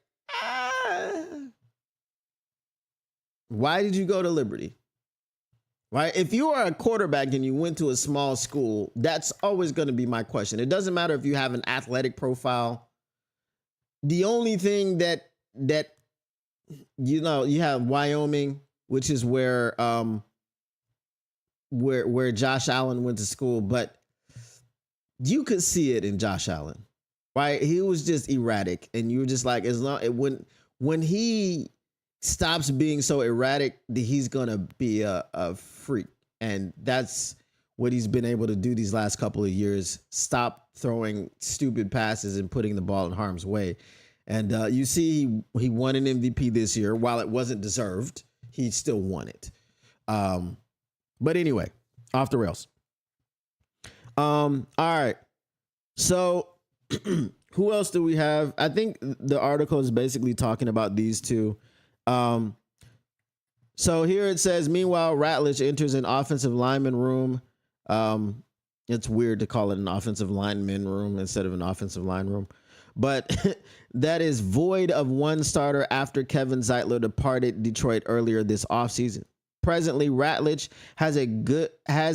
why did you go to Liberty? Right? If you are a quarterback and you went to a small school, that's always going to be my question. It doesn't matter if you have an athletic profile. The only thing that you have Wyoming, which is where Josh Allen went to school, but you could see it in Josh Allen, right? He was just erratic, and you were just like, when he stops being so erratic, he's gonna be a freak, and that's what he's been able to do these last couple of years. Stop throwing stupid passes and putting the ball in harm's way. And you see, he won an MVP this year. While it wasn't deserved, he still won it. But anyway, off the rails. All right. So who else do we have? I think the article is basically talking about these two. So here it says, meanwhile, Ratledge enters an offensive lineman room. It's weird to call it an offensive lineman room instead of an offensive line room. But that is void of one starter after Kevin Zeitler departed Detroit earlier this offseason. Presently, Ratledge has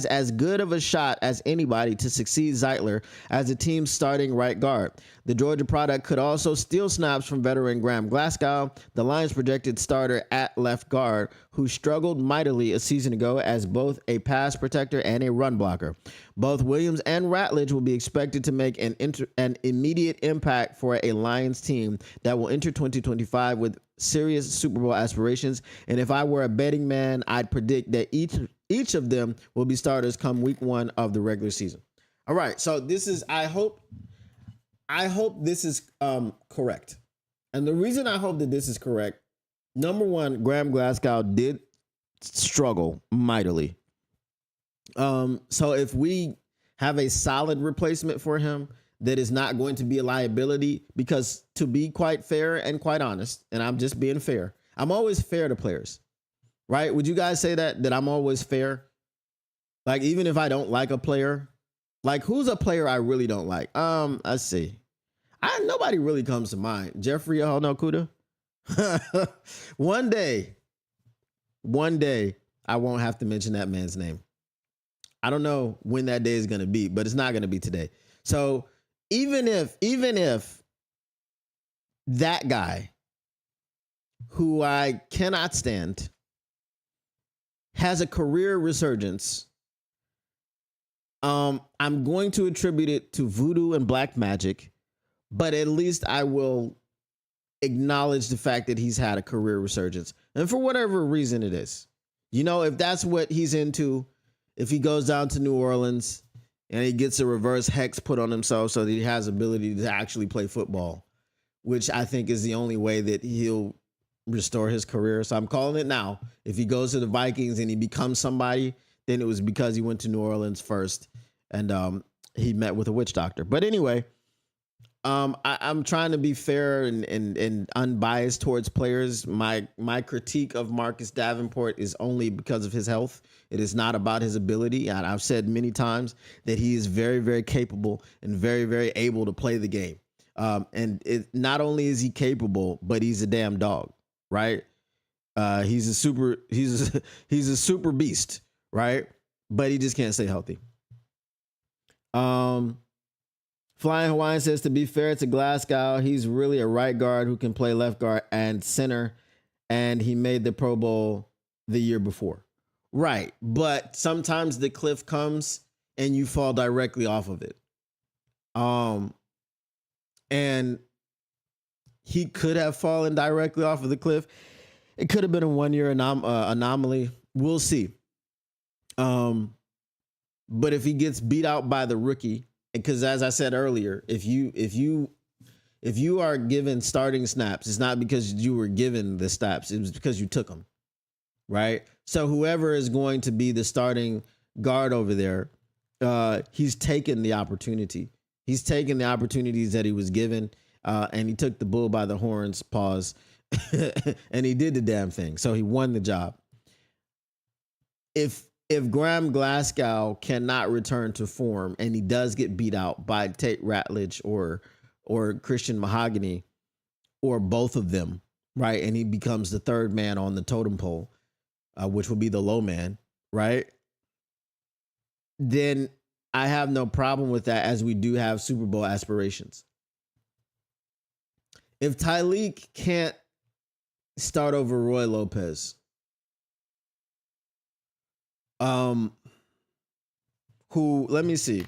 as good of a shot as anybody to succeed Zeitler as the team's starting right guard. The Georgia product could also steal snaps from veteran Graham Glasgow, the Lions' projected starter at left guard, who struggled mightily a season ago as both a pass protector and a run blocker. Both Williams and Ratledge will be expected to make an immediate impact for a Lions team that will enter 2025 with serious Super Bowl aspirations. And if I were a betting man, I'd predict that each of them will be starters come week 1 of the regular season. All right, so this is I hope this is correct. And the reason I hope that this is correct, number one, Graham Glasgow did struggle mightily. So if we have a solid replacement for him that is not going to be a liability, because to be quite fair and quite honest, and I'm just being fair, I'm always fair to players, right? Would you guys say that I'm always fair? Like, even if I don't like a player, like, who's a player I really don't like? Let's see. Nobody really comes to mind. Jeffrey Okudah. One day, I won't have to mention that man's name. I don't know when that day is going to be, but it's not going to be today. So even if that guy, who I cannot stand, has a career resurgence, I'm going to attribute it to voodoo and black magic, but at least I will acknowledge the fact that he's had a career resurgence. And for whatever reason it is, if that's what he's into, if he goes down to New Orleans and he gets a reverse hex put on himself so that he has ability to actually play football, which I think is the only way that he'll restore his career. So I'm calling it now. If he goes to the Vikings and he becomes somebody, then it was because he went to New Orleans first and he met with a witch doctor. But anyway, I'm trying to be fair and unbiased towards players. My critique of Marcus Davenport is only because of his health. It is not about his ability. And I've said many times that he is very, very capable and very, very able to play the game. Not only is he capable, but he's a damn dog, right? He's a super beast, right? But he just can't stay healthy. Flying Hawaiian says, to be fair to Glasgow, he's really a right guard who can play left guard and center, and he made the Pro Bowl the year before. Right, but sometimes the cliff comes and you fall directly off of it. And he could have fallen directly off of the cliff. It could have been a 1 year anomaly. We'll see. But if he gets beat out by the rookie, because as I said earlier, if you are given starting snaps, it's not because you were given the snaps, it was because you took them, right? So whoever is going to be the starting guard over there, he's taken the opportunity. He's taken the opportunities that he was given, and he took the bull by the horns, pause, and he did the damn thing. So he won the job. If Graham Glasgow cannot return to form and he does get beat out by Tate Ratledge or Christian Mahogany or both of them, right, and he becomes the third man on the totem pole, which will be the low man, right, then I have no problem with that, as we do have Super Bowl aspirations. If Tyleek can't start over Roy Lopez, who, let me see.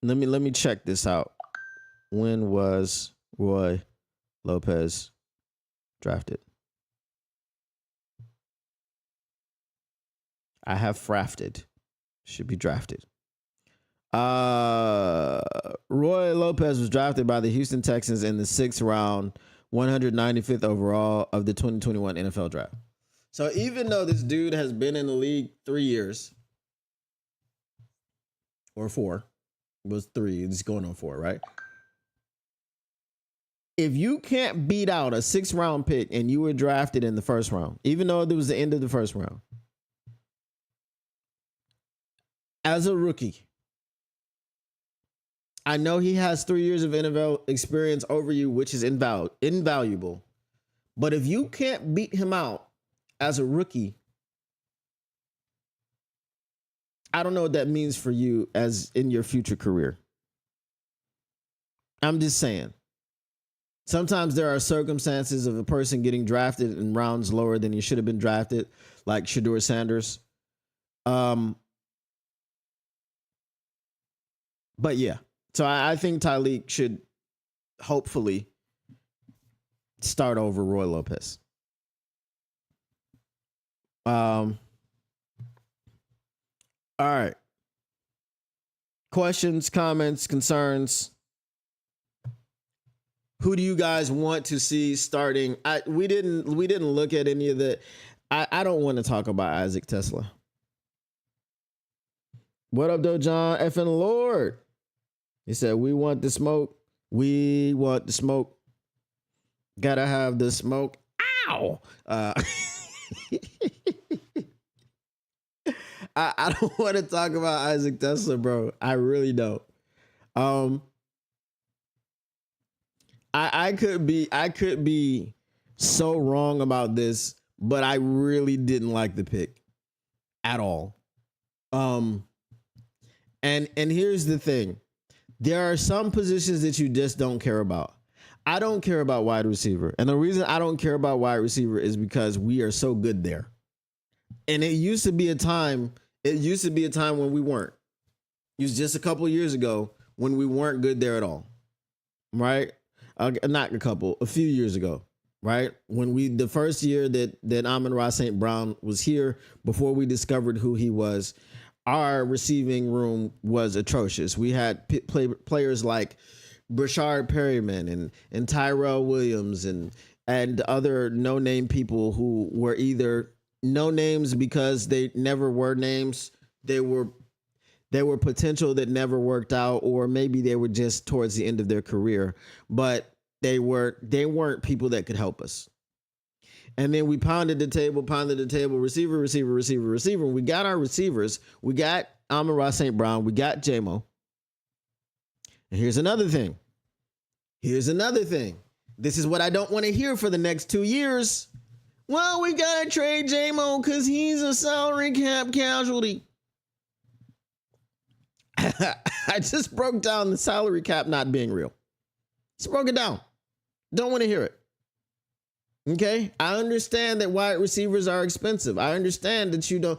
Let me check this out. When was Roy Lopez drafted? I have frafted. Should be drafted. Roy Lopez was drafted by the Houston Texans in the 6th round, 195th overall of the 2021 NFL draft. So even though this dude has been in the league 3 years, or 4, it was 3, it's going on 4, right? If you can't beat out a 6th round pick and you were drafted in the 1st round, even though it was the end of the 1st round, as a rookie, I know he has 3 years of NFL experience over you, which is invaluable. But if you can't beat him out as a rookie, I don't know what that means for you as in your future career. I'm just saying. Sometimes there are circumstances of a person getting drafted in rounds lower than he should have been drafted, like Shedeur Sanders. But yeah, so I think Tyreek should hopefully start over Roy Lopez. All right. Questions, comments, concerns. Who do you guys want to see starting? We didn't look at any of the. I don't want to talk about Isaac Tesla. What up, though, John effing Lord? He said, "We want the smoke. We want the smoke. Gotta have the smoke." Ow! I don't want to talk about Isaac Tesla, bro. I really don't. I could be so wrong about this, but I really didn't like the pick at all. And here's the thing. There are some positions that you just don't care about. I don't care about wide receiver. And the reason I don't care about wide receiver is because we are so good there. And it used to be a time when we weren't. It was just a couple of years ago when we weren't good there at all. Right? Not a few years ago, right? When the first year that Amon-Ra St. Brown was here, before we discovered who he was, our receiving room was atrocious. We had players like Brashard Perryman and Tyrell Williams and other no-name people who were either no names because they never were names. They were potential that never worked out, or maybe they were just towards the end of their career, but they weren't people that could help us. And then we pounded the table, receiver. And we got our receivers. We got Amon-Ra St. Brown. We got J-Mo. And here's another thing. This is what I don't want to hear for the next 2 years. Well, we got to trade J-Mo because he's a salary cap casualty. I just broke down the salary cap not being real. Just broke it down. Don't want to hear it. Okay? I understand that wide receivers are expensive. I understand that you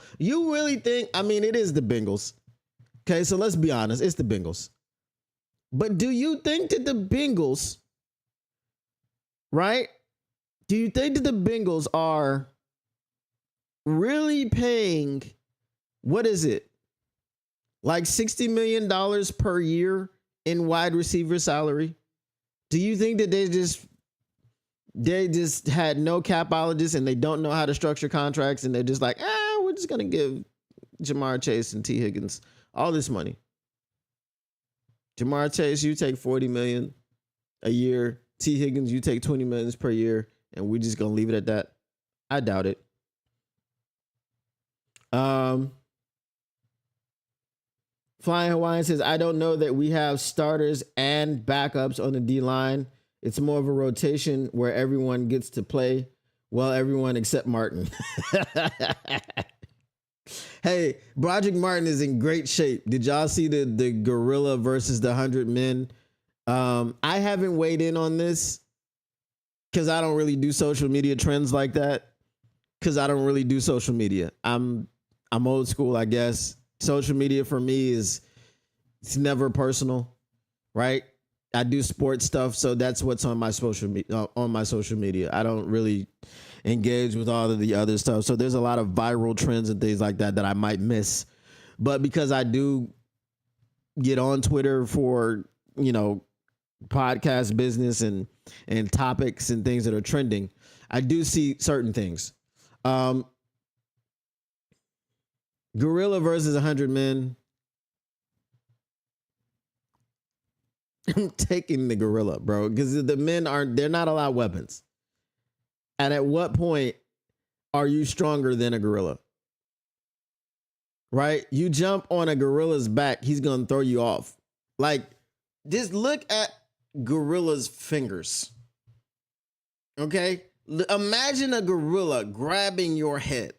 really think, it is the Bengals. Okay, so let's be honest. It's the Bengals. But do you think that the Bengals, right? Do you think that the Bengals are really paying, what is it? Like $60 million per year in wide receiver salary? Do you think that they just had no capologists and they don't know how to structure contracts and they're just like, we're just going to give Jamar Chase and T. Higgins all this money? Jamar Chase, you take $40 million a year. T. Higgins, you take $20 million per year, and we're just going to leave it at that? I doubt it. Flying Hawaiian says, I don't know that we have starters and backups on the D-line. It's more of a rotation where everyone gets to play. Well, everyone except Martin. Hey, Broderick Martin is in great shape. Did y'all see the gorilla versus the 100 men? I haven't weighed in on this because I don't really do social media trends like that. Because I don't really do social media. I'm old school, I guess. Social media for me it's never personal, right? I do sports stuff, so that's what's on my social media. I don't really engage with all of the other stuff. So there's a lot of viral trends and things like that I might miss. But because I do get on Twitter for, podcast business and topics and things that are trending, I do see certain things. Gorilla versus 100 men. I'm taking the gorilla, bro, because the men they're not allowed weapons. And at what point are you stronger than a gorilla? Right? You jump on a gorilla's back, he's going to throw you off. Like, just look at gorilla's fingers. Okay? Imagine a gorilla grabbing your head.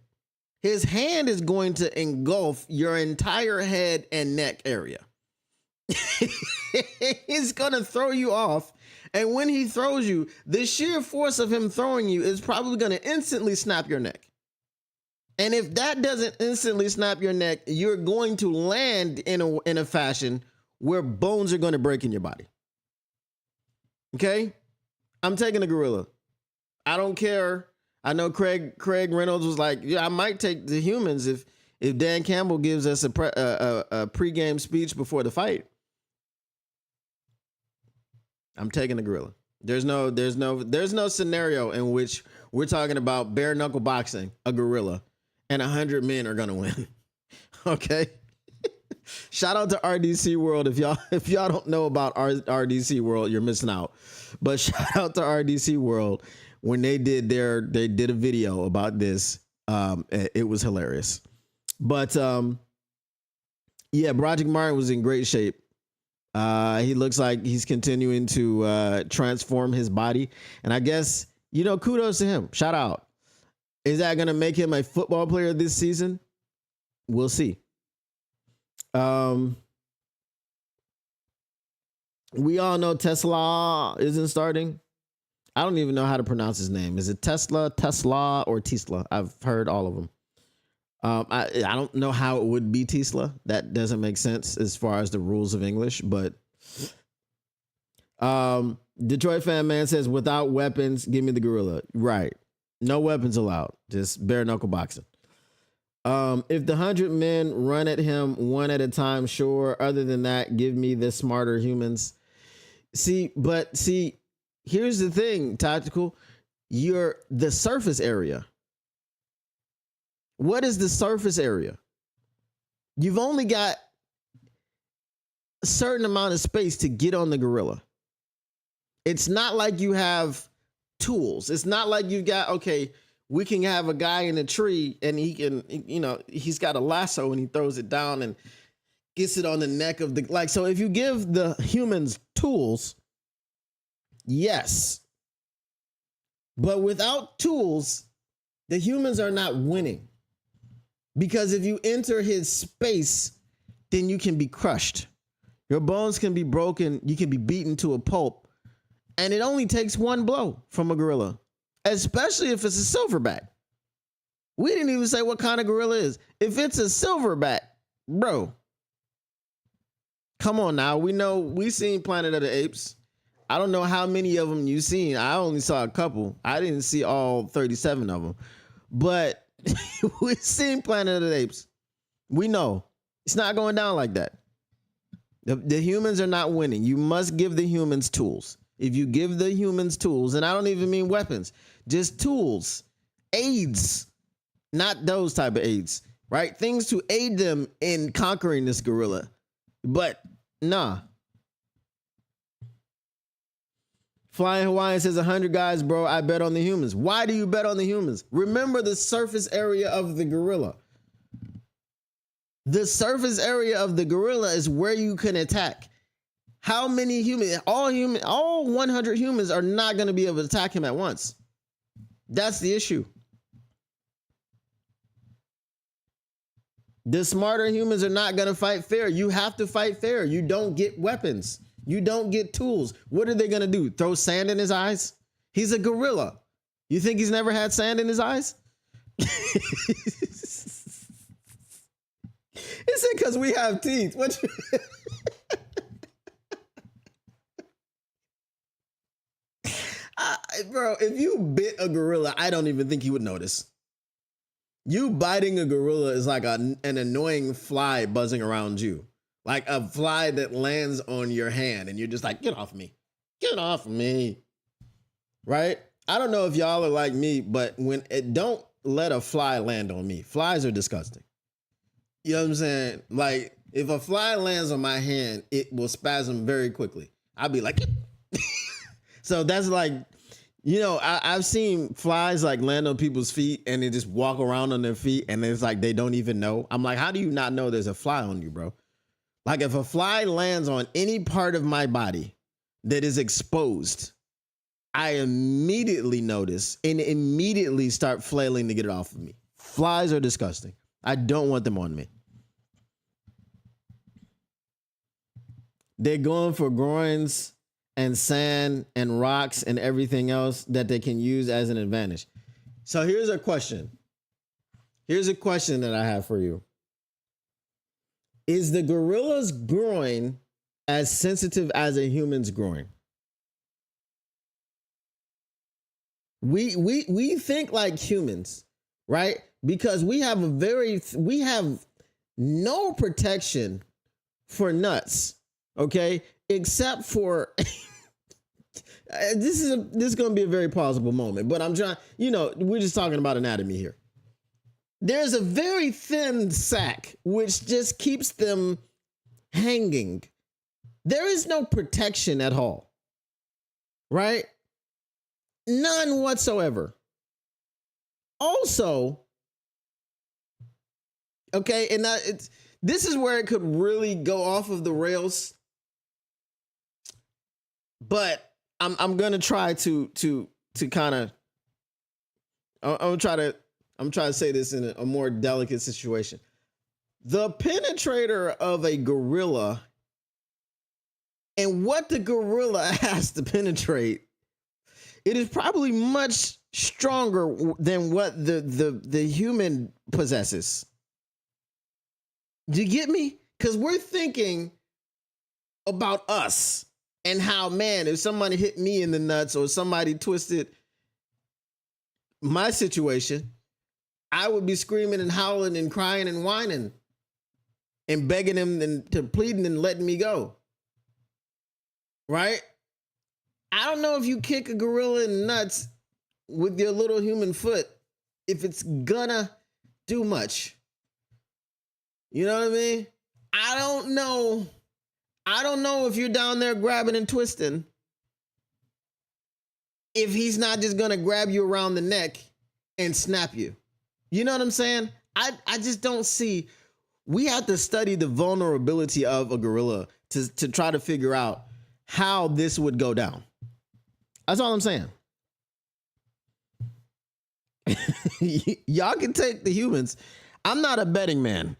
His hand is going to engulf your entire head and neck area. He's going to throw you off. And when he throws you, the sheer force of him throwing you is probably going to instantly snap your neck. And if that doesn't instantly snap your neck, you're going to land in a fashion where bones are going to break in your body. Okay? I'm taking a gorilla. I don't care. I know Craig Reynolds was like, yeah, I might take the humans if Dan Campbell gives us a pregame speech before the fight. I'm taking the gorilla. There's no scenario in which we're talking about bare knuckle boxing, a gorilla, and 100 men are gonna win. Okay. Shout out to RDC World. If y'all don't know about RDC World, you're missing out. But shout out to RDC World. When they did a video about this. It was hilarious. But yeah, Broderick Martin was in great shape. He looks like he's continuing to transform his body. And I guess, kudos to him. Shout out. Is that going to make him a football player this season? We'll see. We all know Tesla isn't starting. I don't even know how to pronounce his name. Is it Tesla, or Tesla? I've heard all of them. I don't know how it would be Tesla. That doesn't make sense as far as the rules of English. But Detroit Fan Man says, without weapons, give me the gorilla. Right. No weapons allowed. Just bare knuckle boxing. If the 100 men run at him one at a time, sure. Other than that, give me the smarter humans. See, here's the thing, Tactical. You're the surface area. What is the surface area? You've only got a certain amount of space to get on the gorilla. It's not like you have tools. It's not like you've got, okay, we can have a guy in a tree and he can, he's got a lasso and he throws it down and gets it on the neck of the, so if you give the humans tools, yes. But without tools, the humans are not winning. Because if you enter his space, then you can be crushed. Your bones can be broken. You can be beaten to a pulp. And it only takes one blow from a gorilla, especially if it's a silverback. We didn't even say what kind of gorilla it is. If it's a silverback, bro, come on now. We seen Planet of the Apes. I don't know how many of them you've seen. I only saw a couple. I didn't see all 37 of them. But we've seen Planet of the Apes. We know it's not going down like that. The humans are not winning. You must give the humans tools. If you give the humans tools, and I don't even mean weapons, just tools, aids, not those type of aids, right? Things to aid them in conquering this gorilla. But nah. Flying Hawaiian says 100 guys, bro. I bet on the humans. Why do you bet on the humans? Remember the surface area of the gorilla. The surface area of the gorilla is where you can attack. How many humans? All 100 humans are not going to be able to attack him at once. That's the issue. The smarter humans are not going to fight fair. You have to fight fair. You don't get weapons. You don't get tools. What are they going to do? Throw sand in his eyes? He's a gorilla. You think he's never had sand in his eyes? Is it because we have teeth? What? Bro, if you bit a gorilla, I don't even think he would notice. You biting a gorilla is like an annoying fly buzzing around you. Like a fly that lands on your hand and you're just like, get off me. Get off me. Right? I don't know if y'all are like me, but don't let a fly land on me. Flies are disgusting. You know what I'm saying? Like if a fly lands on my hand, it will spasm very quickly. I'll be like, so that's like, I've seen flies like land on people's feet and they just walk around on their feet and it's like they don't even know. I'm like, how do you not know there's a fly on you, bro? Like if a fly lands on any part of my body that is exposed, I immediately notice and immediately start flailing to get it off of me. Flies are disgusting. I don't want them on me. They're going for groins and sand and rocks and everything else that they can use as an advantage. So here's a question. Here's a question that I have for you. Is the gorilla's groin as sensitive as a human's groin? We think like humans, right? Because we have no protection for nuts, okay? Except for this is going to be a very plausible moment, but I'm trying, we're just talking about anatomy here. There's a very thin sac which just keeps them hanging. There is no protection at all, right? None whatsoever. Also, okay, and this is where it could really go off of the rails. But I'm gonna try to kind of I'm trying to say this in a more delicate situation. The penetrator of a gorilla and what the gorilla has to penetrate, it is probably much stronger than what the human possesses. Do you get me? Because we're thinking about us and how, man, if somebody hit me in the nuts or somebody twisted my situation, I would be screaming and howling and crying and whining and begging him and to pleading and letting me go. Right? I don't know if you kick a gorilla in the nuts with your little human foot, if it's gonna do much. You know what I mean? I don't know if you're down there grabbing and twisting, if he's not just gonna grab you around the neck and snap you. You know what I'm saying? I just don't see. We have to study the vulnerability of a gorilla to try to figure out how this would go down. That's all I'm saying. Y'all can take the humans. I'm not a betting man.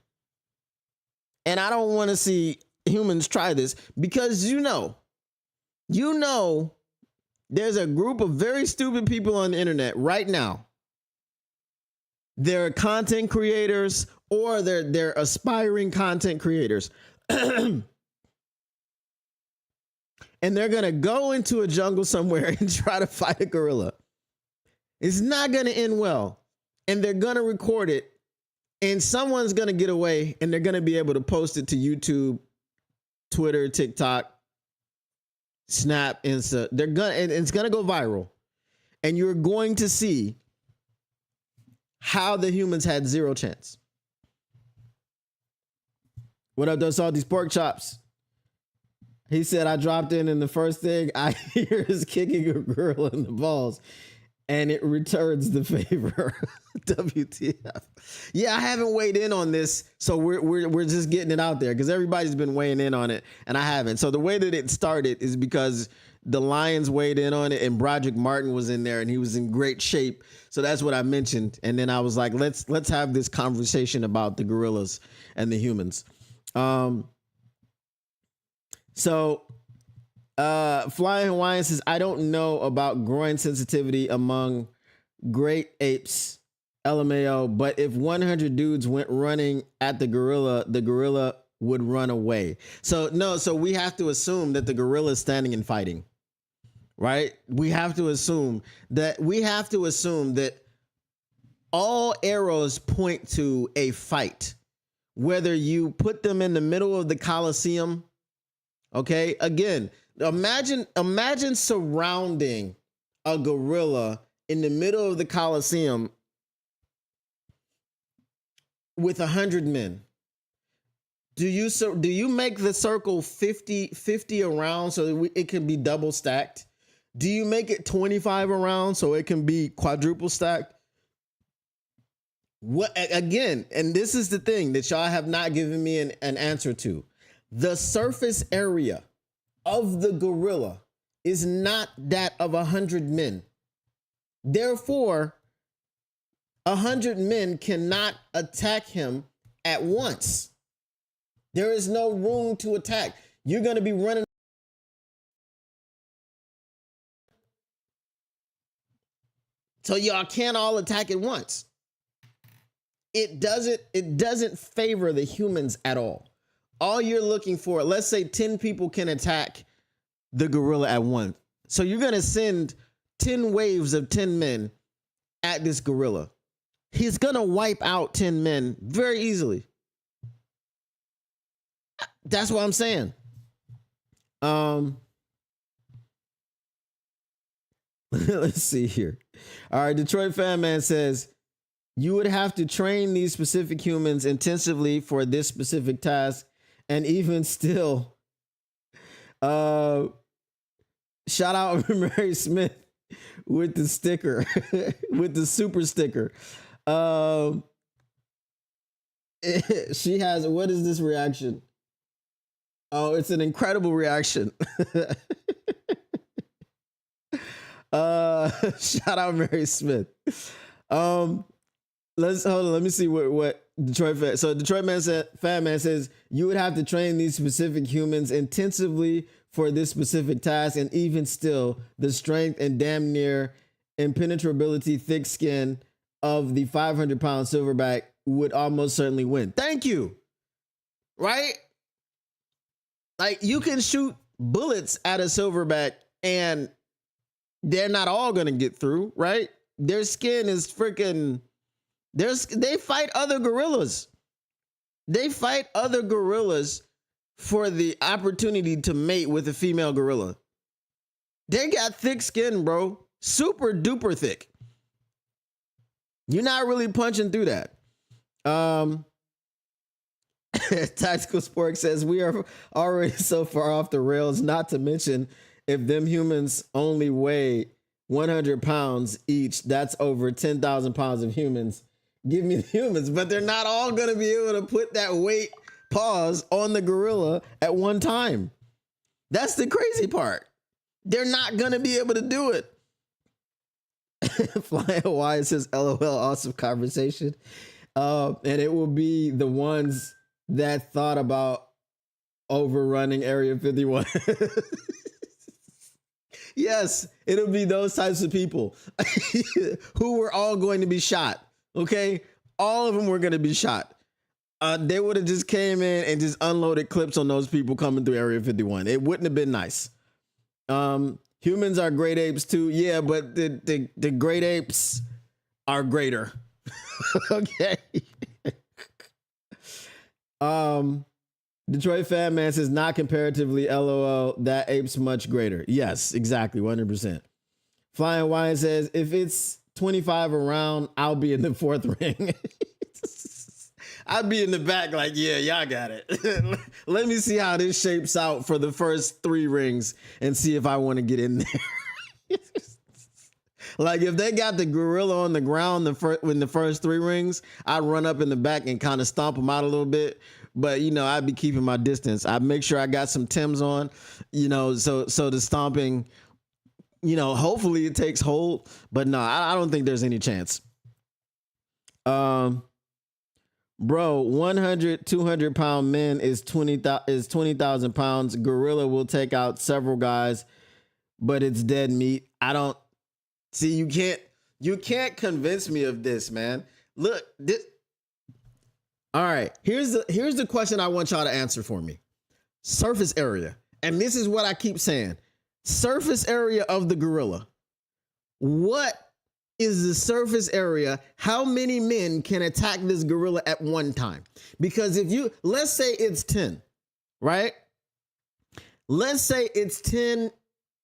And I don't want to see humans try this because there's a group of very stupid people on the internet right now. They're content creators or they're aspiring content creators. And they're going to go into a jungle somewhere and try to fight a gorilla. It's not going to end well. And they're going to record it. And someone's going to get away and they're going to be able to post it to YouTube, Twitter, TikTok, Snap, Insta. And it's going to go viral. And you're going to see how the humans had zero chance. What up, those salty pork chops? He said, I dropped in and the first thing I hear is kicking a girl in the balls and it returns the favor. WTF. Yeah, I haven't weighed in on this. So we're just getting it out there because everybody's been weighing in on it and I haven't. So the way that it started is because the Lions weighed in on it and Broderick Martin was in there and he was in great shape. So that's what I mentioned. And then I was like, let's have this conversation about the gorillas and the humans. So Flying Hawaiian says, I don't know about groin sensitivity among great apes, LMAO, but if 100 dudes went running at the gorilla would run away. So we have to assume that the gorilla is standing and fighting, right? We have to assume that all arrows point to a fight, whether you put them in the middle of the Coliseum. Okay, again, imagine surrounding a gorilla in the middle of the Coliseum with 100 men. Do you make the circle 50 around so that it can be double stacked? Do you make it 25 around so it can be quadruple stacked? What again? And this is the thing that y'all have not given me an answer to. The surface area of the gorilla is not that of 100 men. Therefore, 100 men cannot attack him at once. There is no room to attack. You're going to be running. So y'all can't all attack at once. It doesn't favor the humans at all. All you're looking for, let's say 10 people can attack the gorilla at once. So you're going to send 10 waves of 10 men at this gorilla. He's going to wipe out 10 men very easily. That's what I'm saying. Let's see here. All right, Detroit Fan Man says, you would have to train these specific humans intensively for this specific task, and even still, shout out Mary Smith with the sticker, with the super sticker. She has, what is this reaction? Oh, it's an incredible reaction. Shout out Mary Smith. Let's hold on. Let me see what Detroit fan. So Detroit Fan Man says you would have to train these specific humans intensively for this specific task, and even still, the strength and damn near impenetrability, thick skin of the 500-pound silverback would almost certainly win. Thank you. Right? Like, you can shoot bullets at a silverback and they're not all going to get through, right? Their skin is freaking, they fight other gorillas. They fight other gorillas for the opportunity to mate with a female gorilla. They got thick skin, bro. Super duper thick. You're not really punching through that. Tactical Spork says we are already so far off the rails, not to mention if them humans only weigh 100 pounds each, that's over 10,000 pounds of humans. Give me the humans, but they're not all going to be able to put that weight pause on the gorilla at one time. That's the crazy part. They're not going to be able to do it. Flying Hawaii says, LOL, awesome conversation. And it will be the ones that thought about overrunning Area 51. Yes, it'll be those types of people who were all going to be shot. Okay, all of them were going to be shot. They would have just came in and just unloaded clips on those people coming through Area 51. It wouldn't have been nice. Humans are great apes too. Yeah, but the great apes are greater. Okay. Detroit Fan Man says not comparatively. LOL. That ape's much greater. Yes, exactly. 100%. Flying Wine says if it's 25 around, I'll be in the fourth ring. I'd be in the back like, yeah, y'all got it. Let me see how this shapes out for the first 3 rings and see if I want to get in there. Like if they got the gorilla on the ground in the first 3 rings, I'd run up in the back and kind of stomp them out a little bit. But, you know, I'd be keeping my distance. I'd make sure I got some Timbs on, you know, so the stomping, you know, hopefully it takes hold. But no, I don't think there's any chance. Bro, 100, 200-pound men is 20,000 pounds. Gorilla will take out several guys, but it's dead meat. I don't see. You can't convince me of this, man. Look, this. All right, here's the question I want y'all to answer for me. Surface area. And this is what I keep saying. Surface area of the gorilla. What is the surface area? How many men can attack this gorilla at one time? Because let's say it's 10, right? Let's say it's 10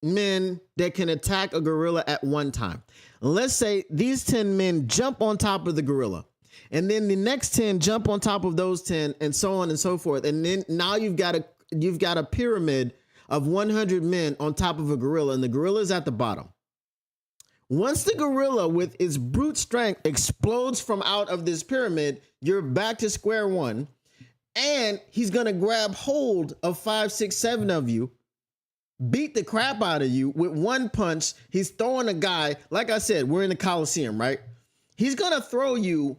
men that can attack a gorilla at one time. Let's say these 10 men jump on top of the gorilla. And then the next 10 jump on top of those 10 and so on and so forth. And then now you've got a pyramid of 100 men on top of a gorilla, and the gorilla is at the bottom. Once the gorilla with its brute strength explodes from out of this pyramid, you're back to square one, and he's going to grab hold of 5, 6, 7 of you beat the crap out of you with one punch. He's throwing a guy. Like I said, we're in the Coliseum, right? He's going to throw you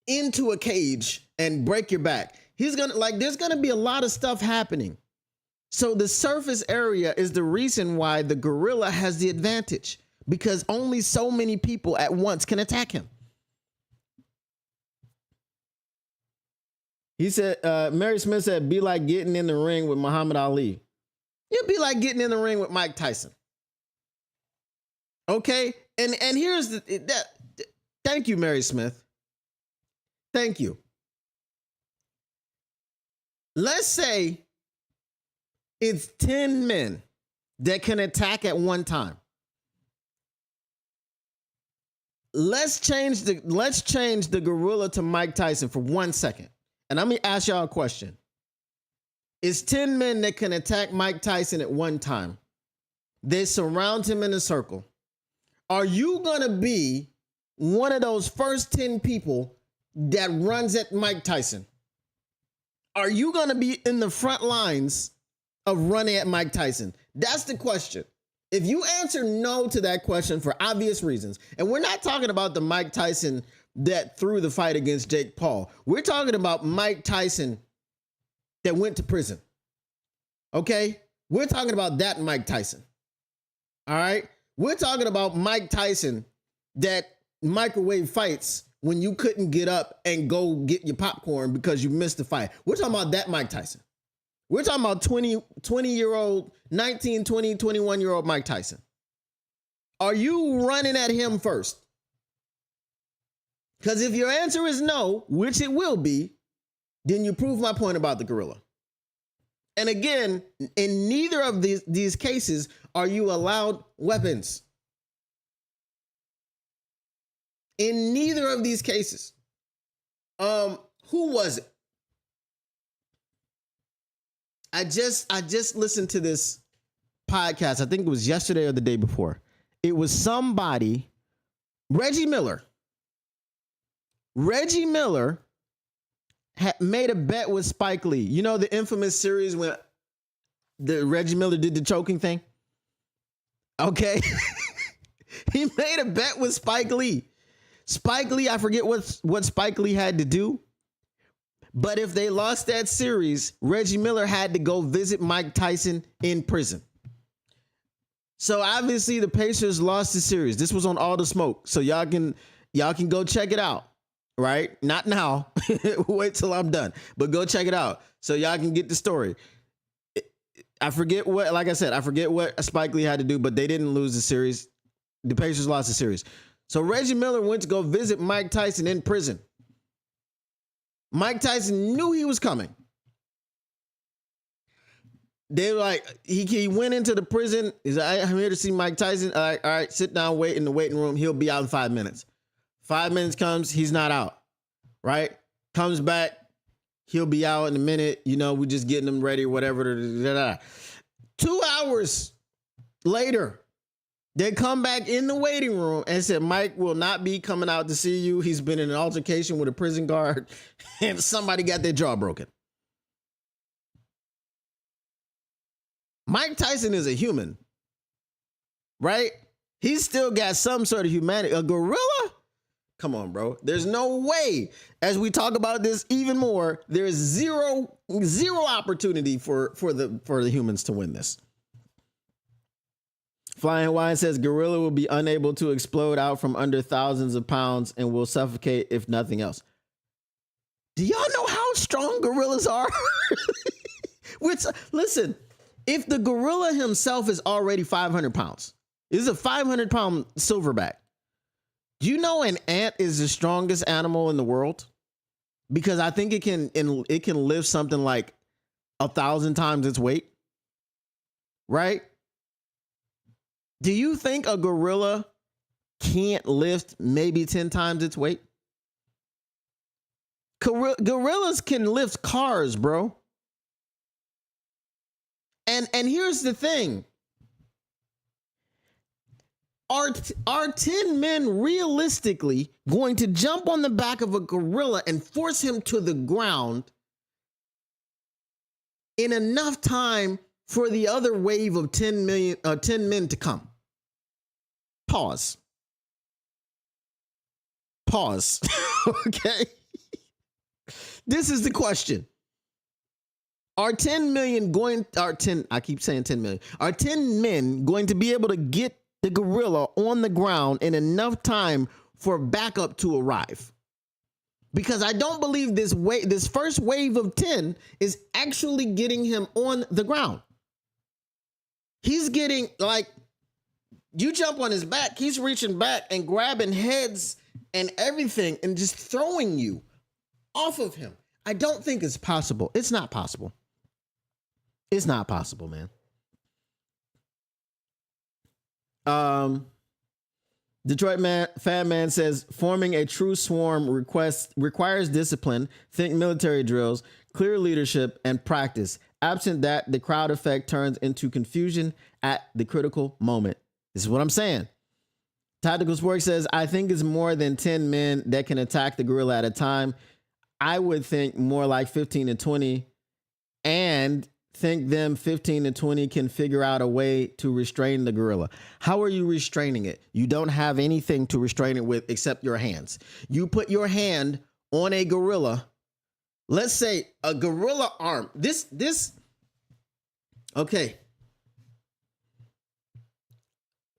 into a cage and break your back. He's going to, like, there's going to be a lot of stuff happening. So the surface area is the reason why the gorilla has the advantage, because only so many people at once can attack him. He said, Mary Smith said, be like getting in the ring with Muhammad Ali. It'd be like getting in the ring with Mike Tyson. Okay? And here's thank you, Mary Smith. Thank you. Let's say it's 10 men that can attack at one time. Let's change the gorilla to Mike Tyson for 1 second. And let me ask y'all a question. It's 10 men that can attack Mike Tyson at one time. They surround him in a circle. Are you going to be one of those first 10 people that runs at Mike Tyson? Are you going to be in the front lines of running at Mike Tyson? That's the question. If you answer no to that question for obvious reasons, and we're not talking about the Mike Tyson that threw the fight against Jake Paul. We're talking about Mike Tyson that went to prison. Okay? We're talking about that Mike Tyson. All right? We're talking about Mike Tyson that microwave fights when you couldn't get up and go get your popcorn because you missed the fight. We're talking about that Mike Tyson. We're talking about 20-year-old, 19, 20, 21-year-old Mike Tyson. Are you running at him first? Because if your answer is no, which it will be, then you prove my point about the gorilla. And again, in neither of these cases are you allowed weapons. In neither of these cases. Who was it? I just listened to this podcast. I think it was yesterday or the day before. It was somebody, Reggie Miller. Reggie Miller had made a bet with Spike Lee. You know the infamous series when the Reggie Miller did the choking thing? Okay. He made a bet with Spike Lee. Spike Lee, I forget what Spike Lee had to do. But if they lost that series, Reggie Miller had to go visit Mike Tyson in prison. So obviously the Pacers lost the series. This was on All the Smoke. So y'all can go check it out. Right? Not now. Wait till I'm done. But go check it out so y'all can get the story. I forget what Spike Lee had to do, but they didn't lose the series. The Pacers lost the series. So Reggie Miller went to go visit Mike Tyson in prison. Mike Tyson knew he was coming. They were like, he went into the prison. He's like, I'm here to see Mike Tyson. All right, sit down, wait in the waiting room. He'll be out in 5 minutes. 5 minutes comes, he's not out, right? Comes back, he'll be out in a minute. You know, we're just getting him ready or whatever. 2 hours later, they come back in the waiting room and said, Mike will not be coming out to see you. He's been in an altercation with a prison guard and somebody got their jaw broken. Mike Tyson is a human, right? He's still got some sort of humanity. A gorilla? Come on, bro. There's no way. As we talk about this even more, there's zero opportunity for the humans to win this. Flying Hawaiian says gorilla will be unable to explode out from under thousands of pounds and will suffocate if nothing else. Do y'all know how strong gorillas are? Listen, if the gorilla himself is already 500 pounds, this is a 500-pound silverback. Do you know an ant is the strongest animal in the world? Because I think it can lift something like 1,000 times its weight. Right? Do you think a gorilla can't lift maybe 10 times its weight? Gorillas can lift cars, bro. And here's the thing. Are 10 men realistically going to jump on the back of a gorilla and force him to the ground in enough time for the other wave of 10 men to come? Pause. Okay. This is the question. Are 10 million going, are 10, I keep saying 10 million, are 10 men going to be able to get the gorilla on the ground in enough time for backup to arrive? Because I don't believe this first wave of 10 is actually getting him on the ground. He's getting, like, you jump on his back, he's reaching back and grabbing heads and everything and just throwing you off of him. I don't think it's possible. It's not possible. It's not possible, man. Detroit Fan Man says forming a true swarm requires discipline, think military drills, clear leadership, and practice. Absent that, the crowd effect turns into confusion at the critical moment. This is what I'm saying. Tactical Sports says, I think it's more than 10 men that can attack the gorilla at a time. I would think more like 15 to 20, and think them 15 to 20 can figure out a way to restrain the gorilla. How are you restraining it? You don't have anything to restrain it with except your hands. You put your hand on a gorilla. Let's say a gorilla arm. Okay.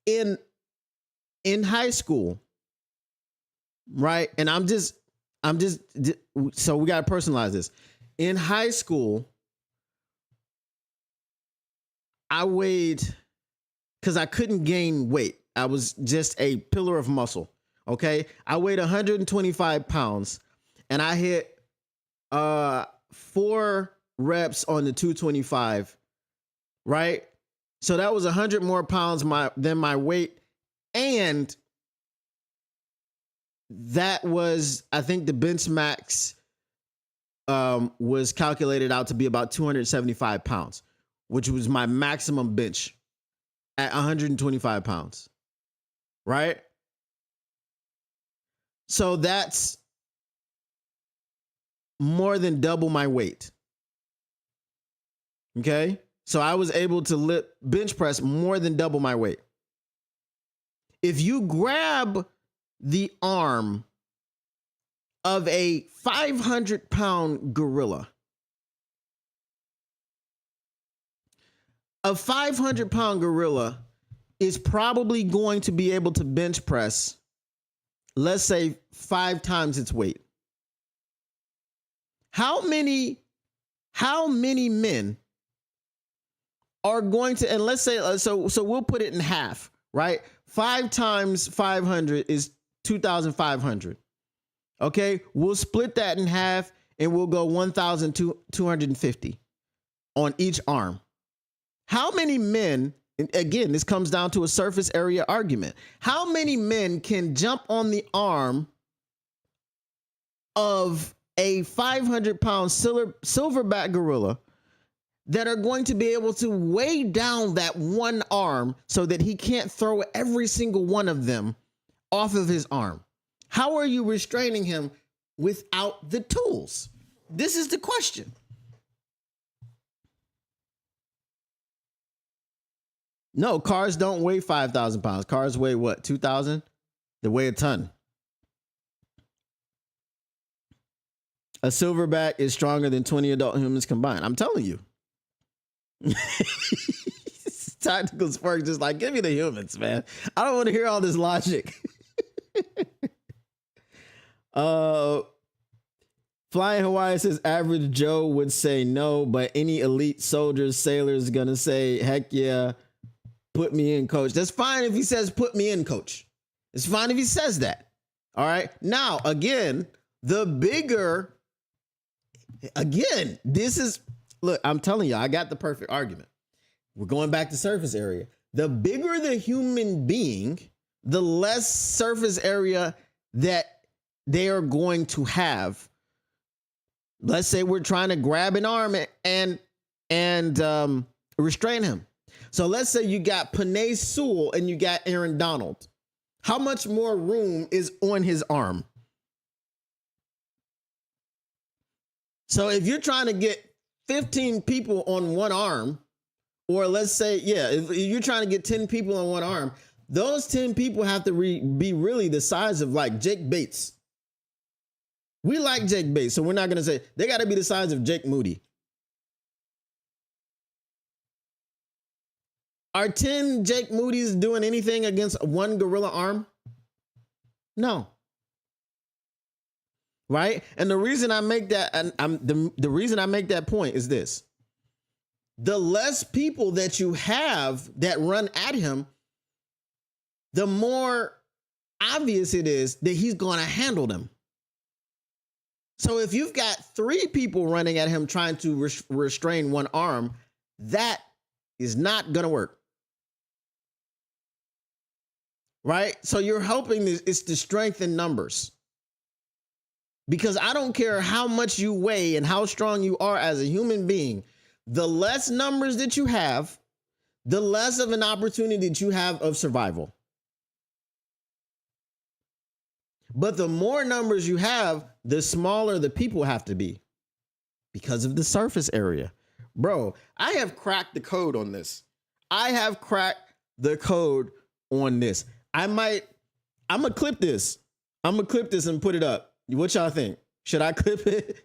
In high school, right? And I'm just so we got to personalize this. In high school, I weighed, because I couldn't gain weight. I was just a pillar of muscle. Okay. I weighed 125 pounds and I hit 4 reps on the 225. Right. So that was 100 more pounds than my weight. And that was, I think the bench max was calculated out to be about 275 pounds, which was my maximum bench at 125 pounds. Right? So that's more than double my weight. Okay? So I was able to bench press more than double my weight. If you grab the arm of a 500-pound gorilla, a 500-pound gorilla is probably going to be able to bench press, let's say, 5 times its weight. How many men are going to, and let's say, so we'll put it in half, right? 5 times 500 is 2,500. Okay, we'll split that in half and we'll go 1,250 on each arm. How many men, again, this comes down to a surface area argument. How many men can jump on the arm of a 500-pound silverback gorilla that are going to be able to weigh down that one arm so that he can't throw every single one of them off of his arm? How are you restraining him without the tools? This is the question. No, cars don't weigh 5,000 pounds. Cars weigh what? 2,000? They weigh a ton. A silverback is stronger than 20 adult humans combined. I'm telling you. Tactical Spark just like, give me the humans, man. I don't want to hear all this logic. Flying Hawaii says average Joe would say no, but any elite soldiers, sailors gonna say, heck yeah, put me in, coach. That's fine if he says put me in, coach. It's fine if he says that. All right. Now, again, this is, look, I'm telling you, I got the perfect argument. We're going back to surface area. The bigger the human being, the less surface area that they are going to have. Let's say we're trying to grab an arm and restrain him. So let's say you got Penei Sewell and you got Aaron Donald. How much more room is on his arm? So if you're trying to get 15 people on one arm, Or let's say, yeah, if you're trying to get 10 people on one arm, those 10 people have to be really the size of like Jake Bates. We like Jake Bates, so we're not going to say they got to be the size of Jake Moody. Are 10 Jake Moody's doing anything against one gorilla arm? No. Right? And the reason I make that, the reason I make that point is this. The less people that you have that run at him, the more obvious it is that he's going to handle them. So if you've got 3 people running at him trying to restrain one arm, that is not going to work. Right? So you're hoping it's the strength in numbers. Because I don't care how much you weigh and how strong you are as a human being, the less numbers that you have, the less of an opportunity that you have of survival. But the more numbers you have, the smaller the people have to be because of the surface area. Bro, I have cracked the code on this. I have cracked the code on this. I'm going to clip this. I'm going to clip this and put it up. What y'all think? Should I clip it?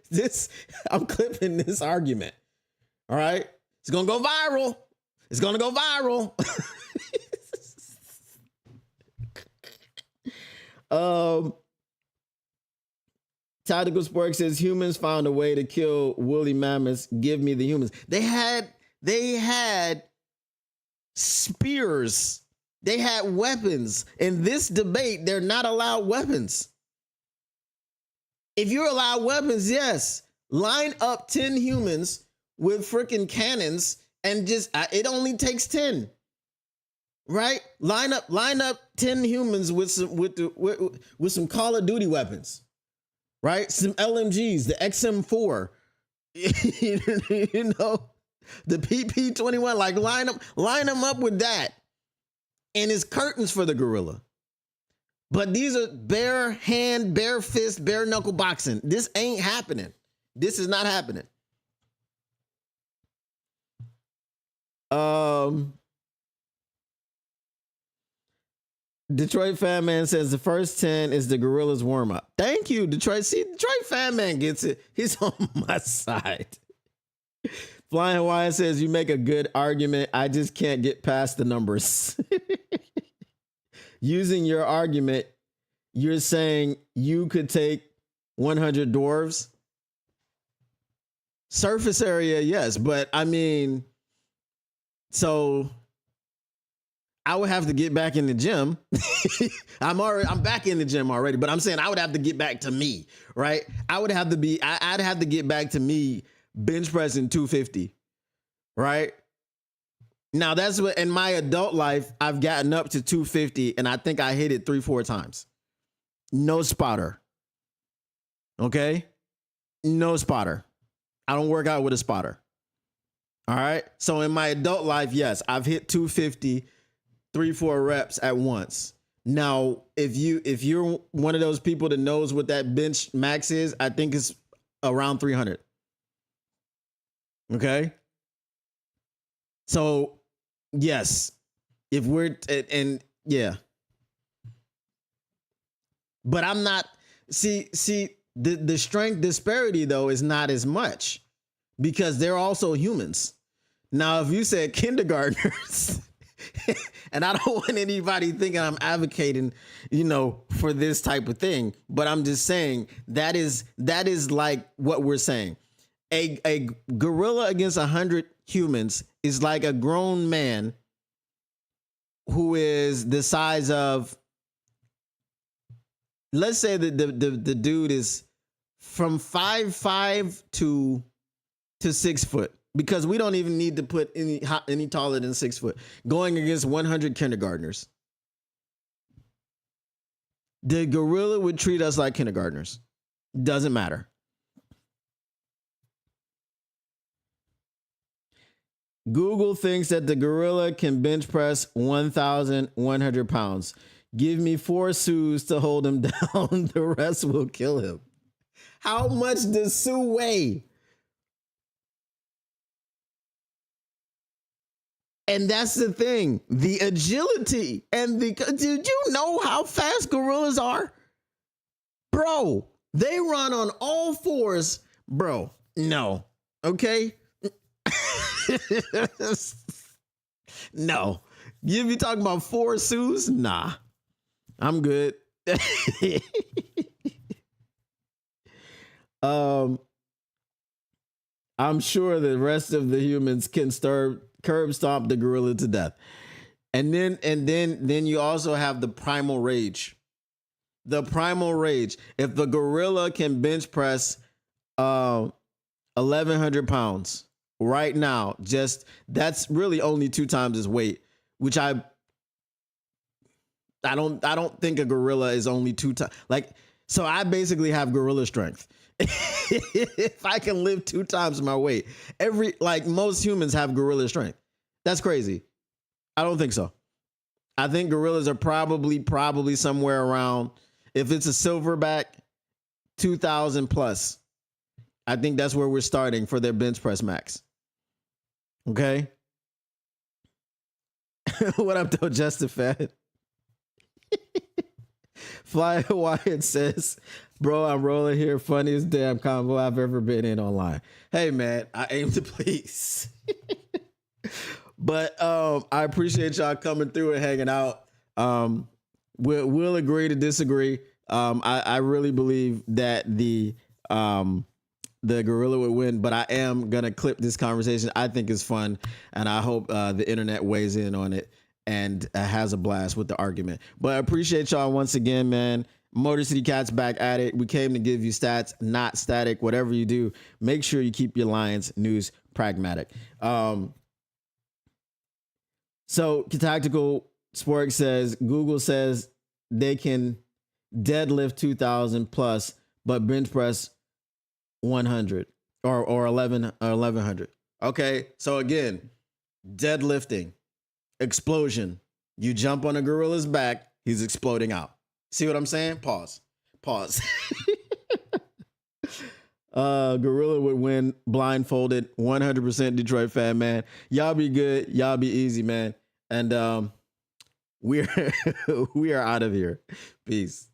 I'm clipping this argument. All right. It's going to go viral. It's going to go viral. Tactical Spark says humans found a way to kill woolly mammoths. Give me the humans. They had spears. They had weapons. In this debate, they're not allowed weapons. If you're allowed weapons, yes, line up 10 humans with freaking cannons and just, it only takes 10, right? Line up 10 humans with some Call of Duty weapons, right? Some LMGs, the XM4, you know, the PP-21, like line them up with that. And it's curtains for the gorilla. But these are bare hand, bare fist, bare knuckle boxing. This ain't happening. This is not happening. Detroit Fan Man says the first 10 is the gorilla's warm up. Thank you, Detroit. See, Detroit Fan Man gets it. He's on my side. Flying Hawaiian says you make a good argument. I just can't get past the numbers. Using your argument, you're saying you could take 100 dwarves. Surface area, yes, but I mean, so I would have to get back in the gym. I'm back in the gym already, but I'm saying I would have to get back to me, right? I'd have to get back to me bench pressing 250, right? Now that's what in my adult life, I've gotten up to 250 and I think I hit it 3-4 times. No spotter. Okay. No spotter. I don't work out with a spotter. All right. So in my adult life, yes, I've hit 250, 3-4 reps at once. Now, if you're one of those people that knows what that bench max is, I think it's around 300. Okay. So yes, if we're, and yeah, but I'm not, see, the strength disparity though is not as much because they're also humans. Now, if you said kindergartners, and I don't want anybody thinking I'm advocating, you know, for this type of thing, but I'm just saying that is like what we're saying. A gorilla against 100 humans is like a grown man who is the size of, let's say that the dude is from 5'5" to 6 foot, because we don't even need to put any taller than 6 foot, going against 100 kindergartners. The gorilla would treat us like kindergartners. Doesn't matter. Google thinks that the gorilla can bench press 1,100 pounds. Give me 4 Sues to hold him down. The rest will kill him. How much does Sue weigh? And that's the thing, the agility and did you know how fast gorillas are? Bro, they run on all fours. Bro, no. Okay? No. You be talking about 4 Sues? Nah. I'm good. I'm sure the rest of the humans can curb stomp the gorilla to death. And then you also have the primal rage. The primal rage. If the gorilla can bench press 1,100 pounds right now, just that's really only 2 times his weight, which I don't think a gorilla is only 2 times. Like, so I basically have gorilla strength. If I can lift 2 times my weight, most humans have gorilla strength. That's crazy. I don't think so. I think gorillas are probably somewhere around, if it's a silverback, 2,000 plus. I think that's where we're starting for their bench press max. Okay. What up, though, Justin Fed? Fly Wyatt says, bro, I'm rolling here. Funniest damn combo I've ever been in online. Hey, man, I aim to please. But I appreciate y'all coming through and hanging out. We'll agree to disagree. I really believe that the gorilla would win, but I am going to clip this conversation. I think it's fun, and I hope the internet weighs in on it and has a blast with the argument. But I appreciate y'all once again, man. Motor City Cats back at it. We came to give you stats, not static. Whatever you do, make sure you keep your Lions news pragmatic. So Tactical Spork says, Google says they can deadlift 2,000 plus, but bench press 100 or 1,100. Okay, so again, deadlifting, explosion. You jump on a gorilla's back, he's exploding out. See what I'm saying? Pause. Gorilla would win blindfolded. 100% Detroit fan, man. Y'all be good. Y'all be easy, man. And we are out of here. Peace.